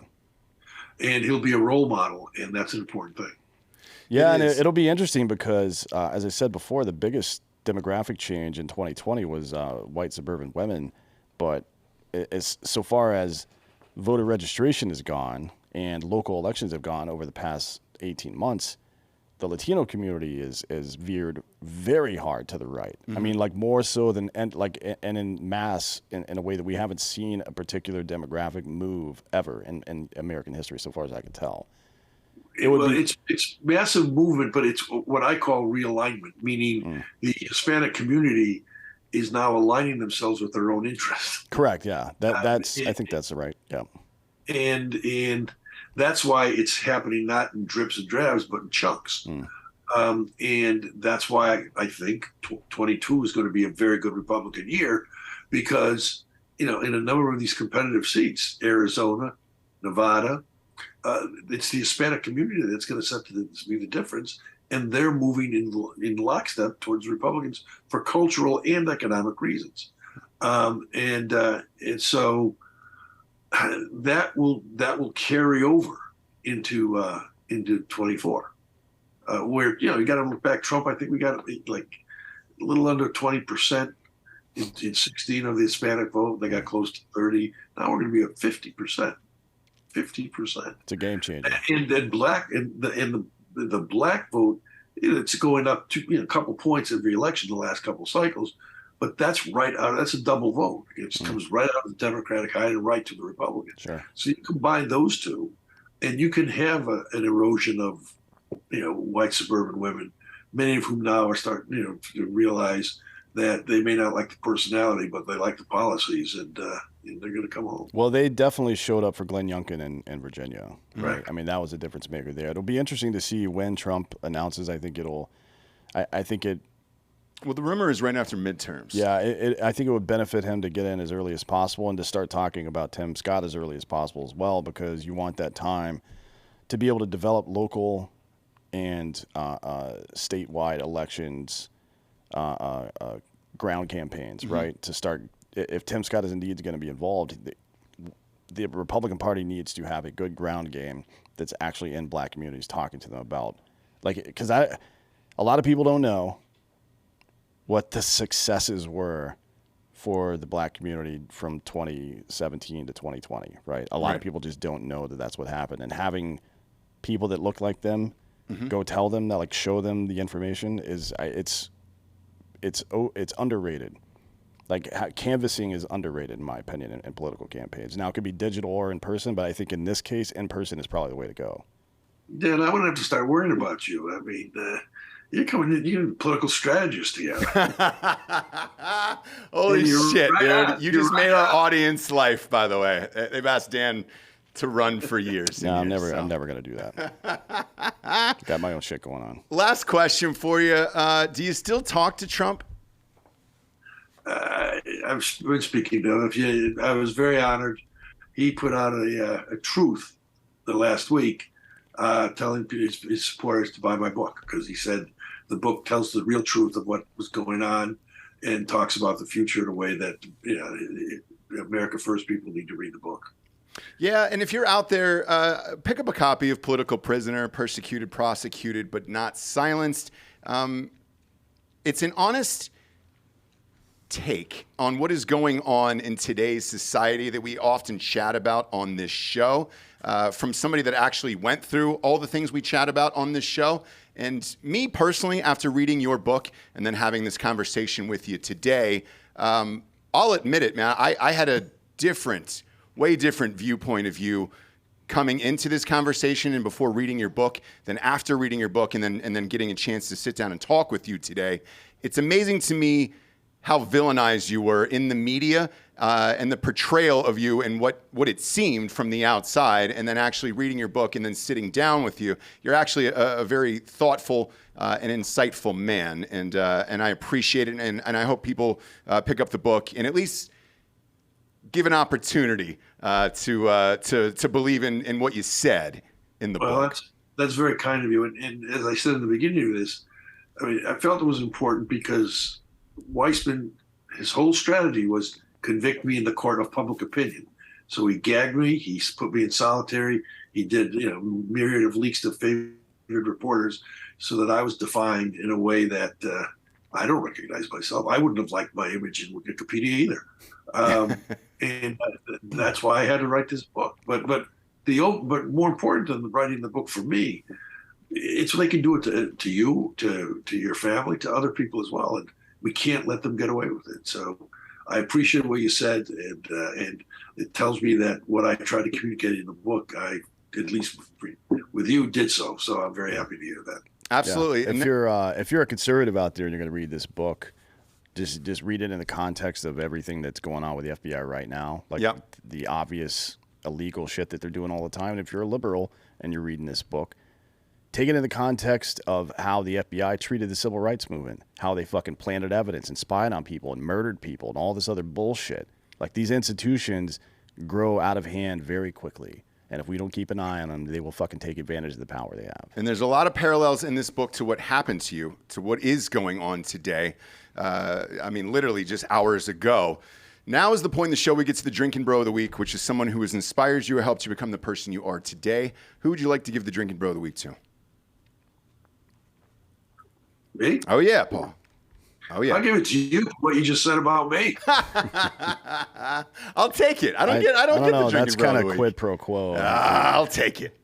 And he'll be a role model, and that's an important thing. Yeah, and is. it'll be interesting because, as I said before, the biggest demographic change in 2020 was white suburban women. But so far as voter registration has gone and local elections have gone over the past 18 months, the Latino community is veered very hard to the right. I mean, like more so than and in mass in a way that we haven't seen a particular demographic move ever in American history, so far as I can tell. It's massive movement, but it's what I call realignment, meaning the Hispanic community is now aligning themselves with their own interests. Correct. Yeah, that's I think that's right. Yeah, and that's why it's happening not in drips and drabs, but in chunks. And that's why I think 22 is going to be a very good Republican year, because in a number of these competitive seats, Arizona, Nevada. It's the Hispanic community that's going to be the difference, and they're moving in lockstep towards Republicans for cultural and economic reasons, and so that will carry over into 24, where you got to look back. Trump, I think we got like a little under 20% in 16 of the Hispanic vote. They got close to 30. Now we're going to be at 50%. 50%. It's a game changer. And then the black vote, it's going up to a couple points every election the last couple cycles, but that's right out. That's a double vote. It comes right out of the Democratic side and right to the Republican. Sure. So you combine those two, and you can have an erosion of white suburban women, many of whom now are starting to realize that they may not like the personality, but they like the policies, and they're going to come home. Well, they definitely showed up for Glenn Youngkin in Virginia. Right. I mean, that was a difference maker there. It'll be interesting to see when Trump announces. I think Well, the rumor is right after midterms. Yeah, I think it would benefit him to get in as early as possible and to start talking about Tim Scott as early as possible as well, because you want that time to be able to develop local and statewide elections, ground campaigns, right? To start, if Tim Scott is indeed going to be involved, the Republican Party needs to have a good ground game that's actually in black communities, talking to them about, because a lot of people don't know what the successes were for the black community from 2017 to 2020, right? A lot of people just don't know that that's what happened. And having people that look like them go tell them that, like, show them the information it's underrated. Like, canvassing is underrated, in my opinion, in political campaigns. Now, it could be digital or in person, but I think in this case, in person is probably the way to go. Dan, I wouldn't have to start worrying about you. I mean, you're coming in, you're a political strategist together. Holy shit, right, dude. You just made our audience life, by the way. They've asked Dan to run for years. No, I'm never going to do that. Got my own shit going on. Last question for you. Do you still talk to Trump? I've been speaking to him. I was very honored. He put out a truth the last week, telling his supporters to buy my book, because he said the book tells the real truth of what was going on and talks about the future in a way that America First people need to read the book. Yeah, and if you're out there, pick up a copy of Political Prisoner, Persecuted, Prosecuted, but Not Silenced. It's an honest take on what is going on in today's society that we often chat about on this show, from somebody that actually went through all the things we chat about on this show. And me personally, after reading your book and then having this conversation with you today, I'll admit it, man, I had a way different viewpoint of you coming into this conversation and before reading your book than after reading your book and then getting a chance to sit down and talk with you today. It's amazing to me how villainized you were in the media, and the portrayal of you and what it seemed from the outside, and then actually reading your book and then sitting down with you. You're actually a very thoughtful and insightful man, and I appreciate it, and I hope people pick up the book and at least give an opportunity to believe in what you said in the book. That's very kind of you, and as I said in the beginning of this, I mean, I felt it was important because Weissman, his whole strategy was convict me in the court of public opinion. So he gagged me. He put me in solitary. He did, myriad of leaks to favored reporters, so that I was defined in a way that I don't recognize myself. I wouldn't have liked my image in Wikipedia either, and that's why I had to write this book. But more important than writing the book for me, it's so they can do it to you, to your family, to other people as well, and we can't let them get away with it. So I appreciate what you said, and it tells me that what I tried to communicate in the book, I, at least with you, did so. So I'm very happy to hear that. Absolutely. Yeah. If you're a conservative out there and you're going to read this book, just read it in the context of everything that's going on with the FBI right now, like the obvious illegal shit that they're doing all the time. And if you're a liberal and you're reading this book, take it in the context of how the FBI treated the civil rights movement, how they fucking planted evidence and spied on people and murdered people and all this other bullshit. Like, these institutions grow out of hand very quickly. And if we don't keep an eye on them, they will fucking take advantage of the power they have. And there's a lot of parallels in this book to what happened to you, to what is going on today. I mean, literally just hours ago. Now is the point in the show we get to the Drinkin' Bro of the Week, which is someone who has inspired you or helped you become the person you are today. Who would you like to give the Drinkin' Bro of the Week to? Me? Oh, yeah, Paul. Oh, yeah. I'll give it to you, what you just said about me. I'll take it. I don't get the Drinkin' Bro That's kind of the of quid pro quo. I'll take it.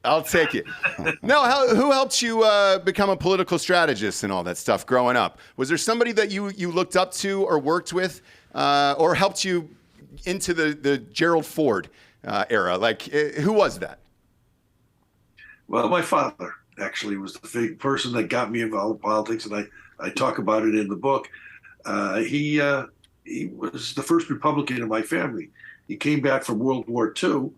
No, who helped you become a political strategist and all that stuff growing up? Was there somebody that you looked up to or worked with or helped you into the Gerald Ford era? Like, who was that? Well, my father actually was the person that got me involved in politics, and I talk about it in the book. He was the first Republican in my family. He came back from World War II,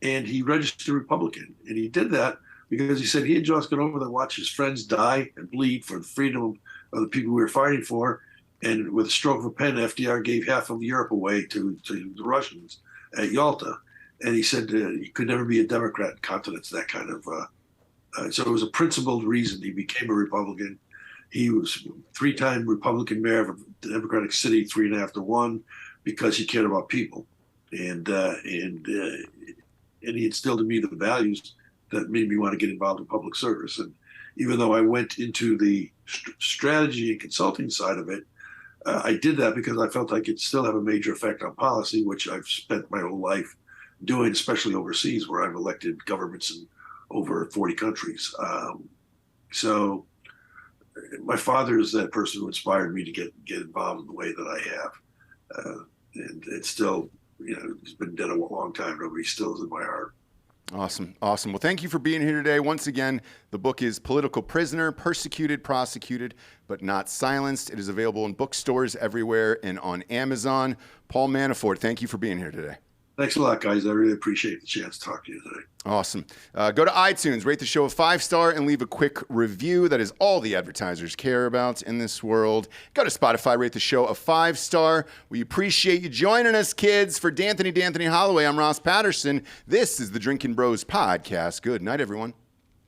and he registered Republican. And he did that because he said he had just gone over there to watch his friends die and bleed for the freedom of the people we were fighting for. And with a stroke of a pen, FDR gave half of Europe away to the Russians at Yalta. And he said he could never be a Democrat in continents, that kind of. So it was a principled reason he became a Republican. He was three-time Republican mayor of a Democratic city, 3.5 to 1, because he cared about people, and he instilled in me the values that made me want to get involved in public service. And even though I went into the strategy and consulting side of it, I did that because I felt I could still have a major effect on policy, which I've spent my whole life doing, especially overseas, where I've elected governments in over 40 countries. So my father is that person who inspired me to get involved in the way that I have. And it's still, he's been dead a long time, but he still is in my heart. Awesome. Well, thank you for being here today. Once again, the book is Political Prisoner, Persecuted, Prosecuted, but Not Silenced. It is available in bookstores everywhere and on Amazon. Paul Manafort, thank you for being here today. Thanks a lot, guys. I really appreciate the chance to talk to you today. Awesome. Go to iTunes, rate the show a 5-star, and leave a quick review. That is all the advertisers care about in this world. Go to Spotify, rate the show a 5-star. We appreciate you joining us, kids. For D'Anthony Holloway, I'm Ross Patterson. This is the Drinkin' Bros podcast. Good night, everyone.